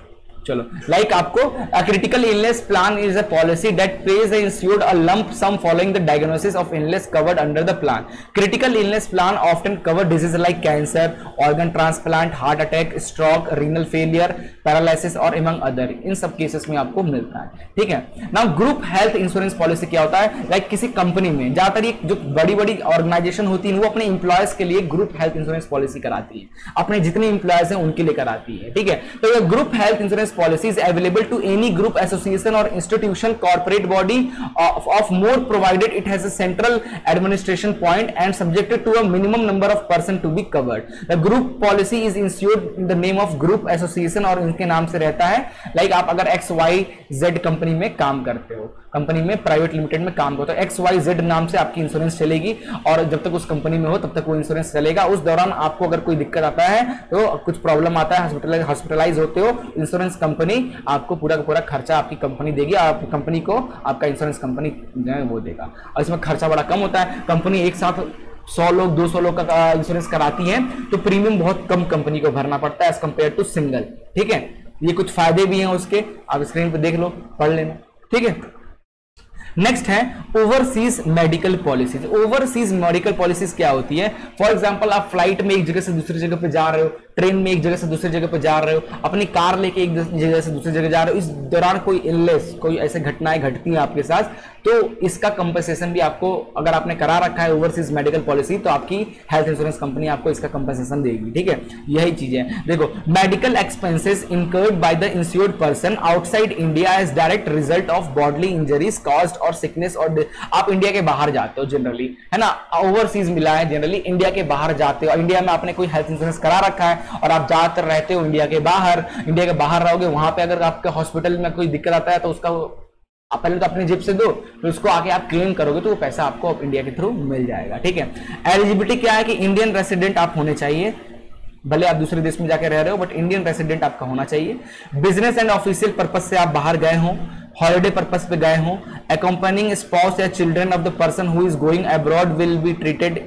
A: चलो लाइक आपको critical illness plan is a policy that pays the insured a lump sum following the diagnosis of illness covered under the plan. Critical illness plan often cover disease like cancer, organ transplant, heart attack, stroke, renal failure, paralysis और among other, इन सब cases में आपको मिलता है। ठीक है, now group health insurance policy क्या होता है, लाइक किसी कंपनी में ज्यादातर ये जो बड़ी बड़ी ऑर्गेनाइजेशन होती है वो अपने इंप्लॉयज के लिए ग्रुप हेल्थ इंश्योरेंस पॉलिसी कराती है, अपने जितने इंप्लॉयज हैं उनके लिए कराती है। ठीक है, तो ये group health insurance policy is available to any group, association or institution, corporate body of more provided it has a central administration point and subjected to a minimum number of person to be covered. The group policy is insured in the name of group association और इनके नाम से रहता है। Like आप अगर XYZ company में काम करते हो, कंपनी में प्राइवेट लिमिटेड में काम करते हो, XYZ नाम से आपकी इंश्योरेंस चलेगी और जब तक उस कंपनी में हो तब तक वो इंश्योरेंस चलेगा। उस दौरान आपको अगर कोई दिक्कत आता है तो कुछ प्रॉब्लम आता है, हॉस्पिटलाइज होते हो, इंश्योरेंस कंपनी आपको पूरा का पूरा खर्चा आपकी कंपनी देगी, आपकी कंपनी को आपका इंश्योरेंस कंपनी जो है वो देगा। और इसमें खर्चा बड़ा कम होता है, कंपनी एक साथ 100 लोग 200 लोग का इंश्योरेंस कराती है तो प्रीमियम बहुत कम कंपनी को भरना पड़ता है एज कंपेयर टू सिंगल। ठीक है, ये कुछ फायदे भी हैं उसके, आप स्क्रीन पे देख लो, पढ़ लेना। ठीक है, नेक्स्ट है overseas medical policies. Overseas medical policies क्या होती है, फॉर एग्जांपल आप फ्लाइट में एक जगह से दूसरी जगह पे जा रहे हो, ट्रेन में एक जगह से दूसरी जगह पे जा रहे हो, अपनी कार लेके एक जगह से दूसरी जगह जा रहे हो, इस दौरान कोई इलनेस, कोई ऐसे घटनाएं घटती हैं आपके साथ, तो इसका कंपनसेशन भी आपको, अगर आपने करा रखा है ओवरसीज मेडिकल पॉलिसी तो आपकी हेल्थ इंश्योरेंस कंपनी आपको इसका कंपनसेशन देगी। ठीक है, यही चीज है। देखो, medical expenses incurred by the insured person outside India as direct result of bodily injuries caused और सिकनेस, और आप इंडिया के बाहर जाते हो जनरली, है ना, ओवरसीज मिला है जनरली, इंडिया के बाहर जाते हो, इंडिया में आपने कोई हेल्थ इंश्योरेंस करा रखा है और आप ज्यादातर रहते हो इंडिया के बाहर रहोगे, वहां पे अगर आपके हॉस्पिटल में कोई दिक्कत आता है तो उसका आप पहले तो अपनी जेब से दो, फिर उसको आके आप क्लेम करोगे तो वो पैसा आपको इंडिया के थ्रू मिल जाएगा। ठीक है, एलिजिबिलिटी क्या है कि इंडियन रेसिडेंट आप होने चाहिए, भले आप दूसरे देश में जाके रह रहे हो बट इंडियन रेसिडेंट आपका होना चाहिए, बिजनेस एंड ऑफिशियल पर्पज से आप बाहर गए हो, हॉलिडे पर्पस पे गए हो, अकम्पनिंग स्पाउस या children of the person who is going abroad will be treated,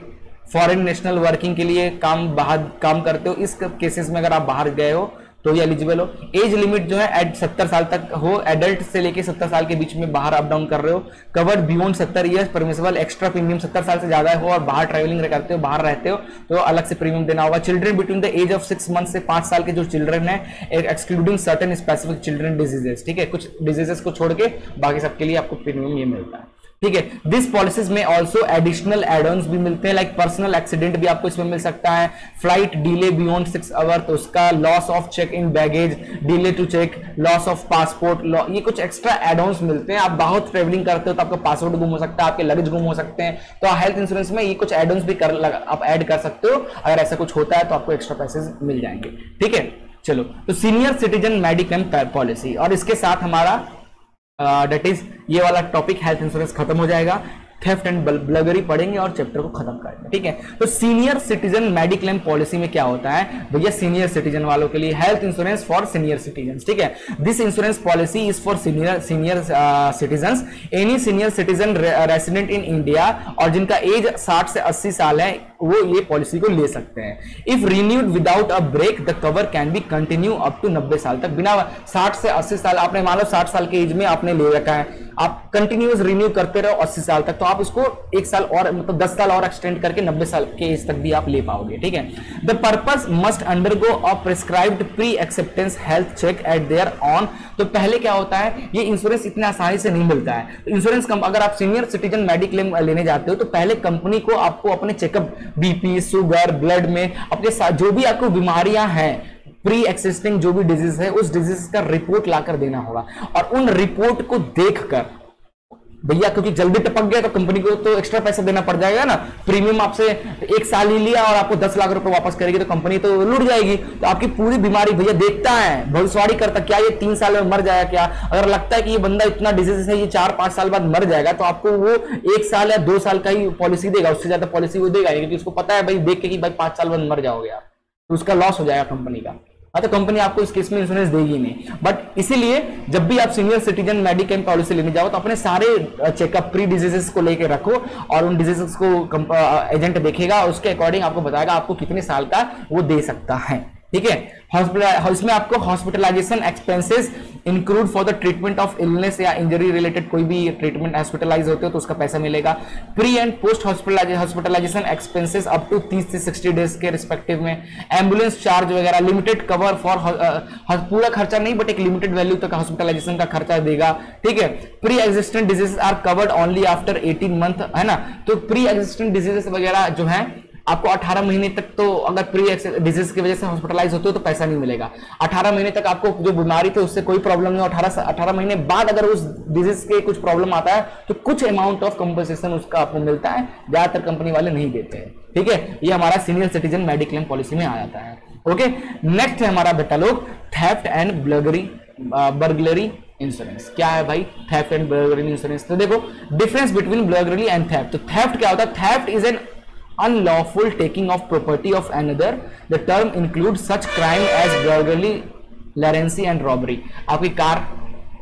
A: foreign national working के लिए बाहर काम करते हो, इस केसेस में अगर आप बाहर गए हो तो ये एलिजिबल हो। एज लिमिट जो है 70 साल तक हो, एडल्ट से लेके 70 साल के बीच में बाहर अप डाउन कर रहे हो, covered beyond 70 years, permissible extra premium 70 साल से ज्यादा हो और बाहर ट्रैवलिंग करते हो, बाहर रहते हो तो अलग से प्रीमियम देना होगा। Children between the age of 6 month से 5 साल के जो चिल्ड्रन है, excluding certain specific children diseases. ठीक है, कुछ डिजीजेस को छोड़ के बाकी सबके लिए आपको प्रीमियम ये मिलता है। ठीक है। दिस पॉलिसीज में ऑल्सो एडिशनल एड-ऑन्स भी मिलते हैं, लाइक पर्सनल एक्सीडेंट भी आपको इसमें मिल सकता है, फ्लाइट डिले बियॉन्ड 6 आवर तो उसका, loss of check in baggage, delay to check, loss of passport, ये कुछ एक्स्ट्रा एड-ऑन्स मिलते हैं। आप बहुत ट्रेवलिंग करते हो तो आपका पासपोर्ट गुम हो सकता है, आपके लगेज गुम हो सकते हैं, तो हेल्थ इंश्योरेंस में ये कुछ एड-ऑन्स भी आप ऐड कर सकते हो। अगर ऐसा कुछ होता है तो आपको एक्स्ट्रा पैसे मिल जाएंगे, ठीक है। चलो, तो सीनियर सिटीजन मेडिक्लेम पॉलिसी, और इसके साथ हमारा डेट इज ये वाला टॉपिक हेल्थ इंश्योरेंस खत्म हो जाएगा। थेफ्ट एंड ब्लगरी पढ़ेंगे और चैप्टर को खत्म करेंगे, ठीक है। तो सीनियर सिटीजन मेडिक्लेम पॉलिसी में क्या होता है भैया, सीनियर सिटीजन वालों के लिए health insurance for senior citizen, ठीक है। This insurance policy is for senior citizen, any senior citizen resident in India, और जिनका एज 60 से 80 साल है वो ये पॉलिसी को ले सकते हैं। If renewed without a break the cover can be continue up to 90 साल तक। बिना 60 से 80 साल आपने मान लो 60 साल के एज में आपने ले रखा है, आप कंटिन्यूअस रिन्यू करते रहो 80 साल तक, तो आप उसको 1 साल और मतलब 10 साल और एक्सटेंड करके 90 साल के एज तक भी आप ले पाओगे, ठीक है। The purpose must undergo a prescribed pre acceptance health check at their own. तो पहले क्या होता है, ये इंश्योरेंस इतने आसानी से नहीं मिलता है। तो इंश्योरेंस अगर आप सीनियर सिटीजन मेडिक्लेम लेने जाते हो तो पहले कंपनी को आपको अपने चेकअप, बीपी, शुगर, ब्लड में अपने साथ जो भी आपको बीमारियां हैं, प्री एक्सिस्टिंग जो भी डिजीज है, उस डिजीज का रिपोर्ट लाकर देना होगा, और उन रिपोर्ट को देखकर भैया, क्योंकि जल्दी टपक गया तो कंपनी को तो एक्स्ट्रा पैसा देना पड़ जाएगा ना। प्रीमियम आपसे 1 साल ही लिया और आपको 10 लाख रुपए वापस करेगी तो कंपनी तो लूट जाएगी। तो आपकी पूरी बीमारी भैया देखता है, भविष्यवाणी करता, क्या ये 3 साल में मर जाएगा क्या, अगर लगता है कि ये बंदा इतना डिजीज है ये 4-5 साल बाद मर जाएगा, तो आपको वो 1 साल या 2 साल का ही पॉलिसी देगा, उससे ज्यादा पॉलिसी वो देगा, क्योंकि उसको पता है भाई देख के कि भाई 5 साल बाद मर जाओगे आप, तो उसका लॉस हो जाएगा कंपनी का। तो कंपनी आपको इस केस में इंश्योरेंस देगी नहीं। बट इसीलिए जब भी आप सीनियर सिटीजन मेडिक्लेम पॉलिसी लेने जाओ तो अपने सारे चेकअप, प्री डिजीजेस को लेके रखो, और उन डिजीजेस को एजेंट देखेगा, उसके अकॉर्डिंग आपको बताएगा आपको कितने साल का वो दे सकता है, ठीक है। इसमें आपको hospitalisation expenses include for the treatment of illness या इंजरी रिलेटेड, कोई भी ट्रीटमेंट हॉस्पिटलाइज होते हो तो उसका पैसा मिलेगा। Pre and post hospitalisation expenses up to 30 से 60 डेज के रिस्पेक्टिव में। एम्बुलेंस चार्ज वगैरह, लिमिटेड कवर फॉर, पूरा खर्चा नहीं बट एक लिमिटेड वैल्यू तक हॉस्पिटलाइजेशन का खर्चा देगा, ठीक है। Pre existent diseases are covered only after 18 month, है ना। तो प्री एग्जिस्टेंट डिजीजेस वगैरह जो है आपको 18 महीने तक, तो अगर प्री डिजीज की वजह से हॉस्पिटलाइज होते हो तो पैसा नहीं मिलेगा। 18 महीने तक आपको जो बीमारी थी उससे कोई प्रॉब्लम नहीं, 18 महीने बाद अगर उस डिजीज के कुछ प्रॉब्लम आता है तो कुछ अमाउंट ऑफ कंपनसेशन उसका आपको मिलता है, ज्यादातर कंपनी वाले नहीं देते हैं, ठीक है। ये हमारा सीनियर सिटीजन मेडिक्लेम पॉलिसी में आ जाता है, ओके। नेक्स्ट है हमारा बेटा लोग थेफ्ट एंड बर्गलरी इंश्योरेंस। क्या है भाई थेफ्ट एंड बर्गलरी इंश्योरेंस? तो देखो difference between burglary and theft. तो थेफ्ट क्या होता है? Theft is an unlawful taking of property of another. The term includes such crime as burglary, larceny and robbery. आपकी कार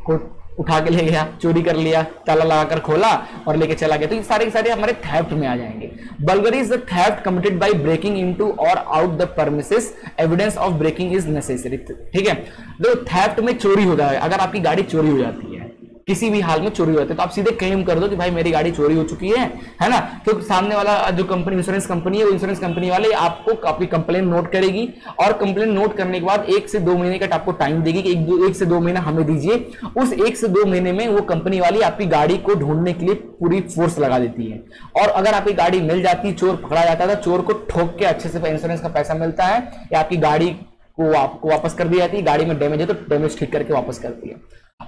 A: को उठा के ले गया, चोरी कर लिया, ताला लगाकर खोला और लेके चला गया, तो ये सारे हमारे थेफ्ट में आ जाएंगे। Burglary is the theft committed by breaking into और out the premises, evidence of breaking is necessary, ठीक है। तो थेफ्ट में चोरी हो जाए, अगर आपकी गाड़ी चोरी हो जाती है, किसी भी हाल में चोरी हो जाती है, तो आप सीधे क्लेम कर दो कि भाई मेरी गाड़ी चोरी हो चुकी है ना। तो सामने वाला जो कंपनी, इंश्योरेंस कंपनी है, वो इंश्योरेंस कंपनी वाले आपको आपकी कंप्लेन नोट करेगी, और कंप्लेन नोट करने के बाद 1 से 2 महीने का आपको टाइम देगी कि 1 से 2 महीना हमें दीजिए। उस 1 से 2 महीने में वो कंपनी वाली आपकी गाड़ी को ढूंढने के लिए पूरी फोर्स लगा देती है, और अगर आपकी गाड़ी मिल जाती, चोर पकड़ा जाता है, चोर को ठोक के अच्छे से इंश्योरेंस का पैसा मिलता है, या आपकी गाड़ी को आपको वापस कर दी जाती है। गाड़ी में डैमेज है तो डैमेज ठीक करके वापस करती है,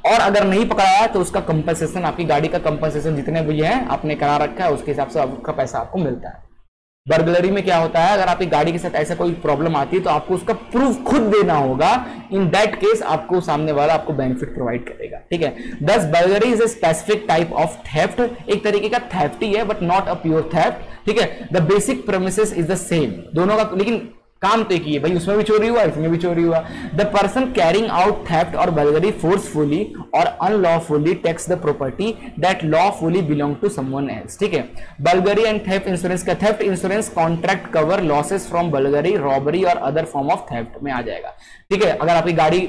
A: और अगर नहीं पकड़ाया तो उसका कंपनसेशन, आपकी गाड़ी का कंपनसेशन जितने भी है आपने करा रखा है उसके हिसाब से आपका पैसा आपको मिलता है। बर्गलरी में क्या होता है, अगर आपकी गाड़ी के साथ ऐसा कोई प्रॉब्लम आती है तो आपको उसका प्रूफ खुद देना होगा। इन दैट केस आपको सामने वाला आपको बेनिफिट प्रोवाइड करेगा, ठीक है। दस burglary is a specific type of theft, एक तरीके का थेफ्ट ही है but not a pure theft, ठीक है। The basic premises is the same, दोनों का लेकिन काम तो एक ही है भाई, उसमें भी चोरी हुआ, इसमें भी चोरी हुआ। The person carrying out theft और बर्गलरी फोर्सफुली और unlawfully takes the property that lawfully belong to someone else, ठीक है। बर्गलरी एंड थेफ्ट इंश्योरेंस का, theft insurance contract cover losses from burglary, robbery और अदर फॉर्म ऑफ थेफ्ट में आ जाएगा, ठीक है। अगर आपकी गाड़ी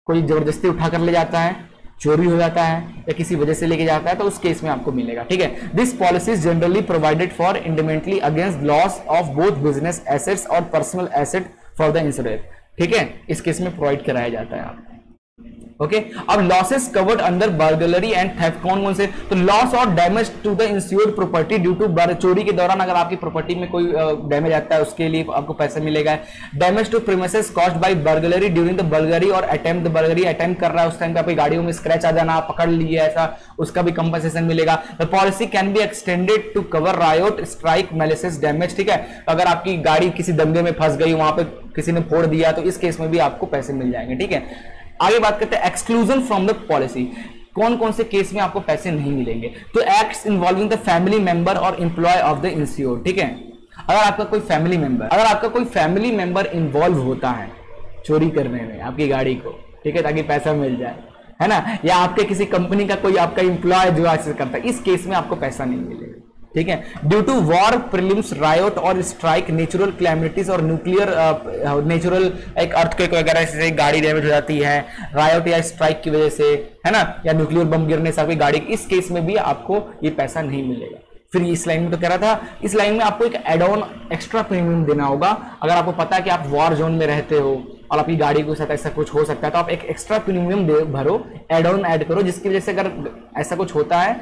A: कोई जबरदस्ती उठा कर ले जाता है, चोरी हो जाता है, या किसी वजह से लेके जाता है, तो उस केस में आपको मिलेगा, ठीक है। This policy is generally provided for indemnity against loss of both business assets और personal asset for the insurance, ठीक है। इस केस में प्रोवाइड कराया जाता है आपको, ओके अब losses covered under burglary and theft कौन कौन से, तो लॉस और damage to the insured property due to चोरी के दौरान अगर आपकी प्रॉपर्टी में कोई डैमेज आता है उसके लिए आपको पैसा मिलेगा। Damage to premises caused by burglary during the burglary और अटेम्प्ट द बर्गलरी, अटेम्प्ट कर रहा है उस टाइम पे आपकी गाड़ियों में स्क्रैच आ जाना, आप पकड़ लिए ऐसा, उसका भी कंपनसेशन मिलेगा। The policy can be extended to cover riot strike malicious damage, ठीक है, अगर आपकी गाड़ी किसी दंगे में फंस गई, वहां पे किसी ने फोड़ दिया, तो इस केस में भी आपको पैसे मिल जाएंगे, ठीक है। आगे बात करते हैं एक्सक्लूजन फ्रॉम द पॉलिसी, कौन कौन से केस में आपको पैसे नहीं मिलेंगे, तो acts involving the family member और एम्प्लॉय ऑफ द इंश्योर्ड, ठीक है, अगर आपका कोई फैमिली मेंबर इन्वॉल्व होता है चोरी करने में आपकी गाड़ी को, ठीक है, ताकि पैसा मिल जाए, है ना, या आपके किसी कंपनी का कोई आपका एम्प्लॉय जो ऐसे करता है, इस केस में आपको पैसा नहीं मिलेगा, ठीक है। Due to war, prelims, riot और स्ट्राइक, नेचुरल क्लैमिटीज और न्यूक्लियर नेचुरल एक अर्थक्वेक वगैरह से गाड़ी डैमेज हो जाती है, रायोट या स्ट्राइक की वजह से, है ना, या न्यूक्लियर बम गिरने से आपकी गाड़ी, इस केस में भी आपको ये पैसा नहीं मिलेगा। फिर इस लाइन में तो कह रहा था, इस लाइन में आपको एक एड ऑन एक्स्ट्रा प्रीमियम देना होगा, अगर आपको पता है कि आप वॉर जोन में रहते हो और आपकी गाड़ी के साथ ऐसा कुछ हो सकता है, तो आप एक एक्स्ट्रा प्रीमियम भरो, एड ऑन ऐड करो, जिसकी वजह से अगर ऐसा कुछ होता है,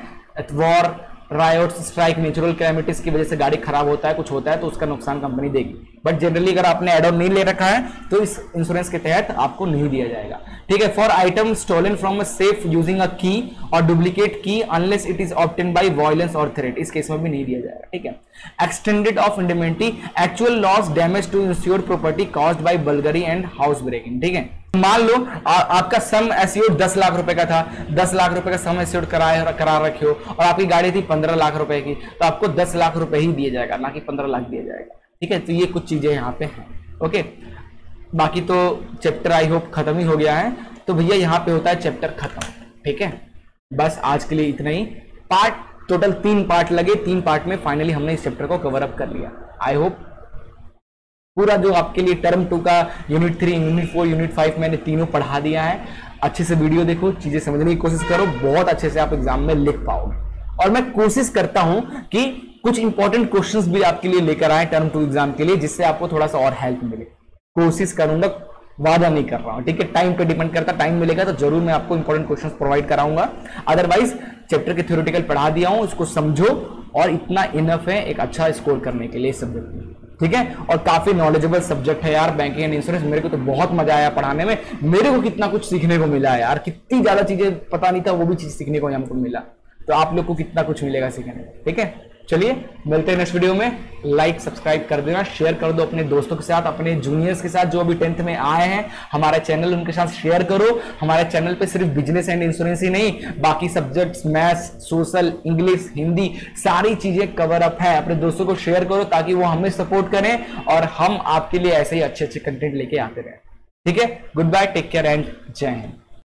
A: war, riot, strike, natural calamities की वजह से गाड़ी खराब होता है, कुछ होता है, तो उसका नुकसान कंपनी देगी। बट जनरली अगर आपने एड ऑन नहीं ले रखा है तो इस इंश्योरेंस के तहत आपको नहीं दिया जाएगा, ठीक है। For item stolen from a safe using a key और duplicate key unless it is obtain by violence और थ्रेट, इस केस में भी नहीं दिया जाएगा, ठीक है। Extended of indemnity, actual loss damage to insured property caused by burglary and house breaking, ठीक है। मान लो आपका सम एश्योर्ड 10 लाख रुपए का था, 10 लाख रुपए का सम एश्योर्ड करा रखे हो और आपकी गाड़ी थी 15 लाख रुपए की, तो आपको 10 लाख रुपए ही दिया जाएगा, ना कि 15 लाख दिया जाएगा, ठीक है। तो ये कुछ चीजें यहाँ पे हैं, ओके। बाकी तो चैप्टर आई होप खत्म ही हो गया है, तो भैया यहाँ पे होता है चैप्टर खत्म, ठीक है। बस आज के लिए इतना ही, पार्ट टोटल 3 पार्ट लगे, 3 पार्ट में फाइनली हमने इस चैप्टर को कवर अप कर लिया। आई होप पूरा जो आपके लिए टर्म 2 का यूनिट 3, यूनिट 4, यूनिट 5 मैंने तीनों पढ़ा दिया है। अच्छे से वीडियो देखो, चीजें समझने की कोशिश करो, बहुत अच्छे से आप एग्जाम में लिख पाओगे। और मैं कोशिश करता हूं कि कुछ इंपॉर्टेंट क्वेश्चंस भी आपके लिए लेकर आए टर्म 2 एग्जाम के लिए, जिससे आपको थोड़ा सा और हेल्प मिले। कोशिश करूंगा, वादा नहीं कर रहा हूं, ठीक है। टाइम पे डिपेंड करता, टाइम मिलेगा तो जरूर मैं आपको इंपॉर्टेंट क्वेश्चंस प्रोवाइड कराऊंगा। अदरवाइज चैप्टर के थ्योरेटिकल पढ़ा दिया हूं, उसको समझो और इतना इनफ है एक अच्छा स्कोर करने के लिए सब्जेक्ट में, ठीक है। और काफी नॉलेजेबल सब्जेक्ट है यार बैंकिंग एंड इंश्योरेंस, मेरे को तो बहुत मजा आया पढ़ाने में, मेरे को कितना कुछ सीखने को मिला है यार, कितनी ज्यादा चीजें पता नहीं था, वो भी चीज सीखने को हमको मिला, तो आप लोग को कितना कुछ मिलेगा सीखने में, ठीक है। चलिए मिलते हैं नेक्स्ट वीडियो में। लाइक सब्सक्राइब कर देना, शेयर कर दो अपने दोस्तों के साथ, अपने जूनियर्स के साथ जो अभी 10th में आए हैं, हमारा चैनल उनके साथ शेयर करो। हमारे चैनल पे सिर्फ बिजनेस एंड इंश्योरेंस ही नहीं, बाकी subjects, maths, social, English, Hindi, सारी चीजें कवर अप है। अपने दोस्तों को शेयर करो ताकि वो हमें सपोर्ट करें और हम आपके लिए ऐसे ही अच्छे अच्छे कंटेंट लेके आते रहें, ठीक है। Goodbye, take care and जय हिंद।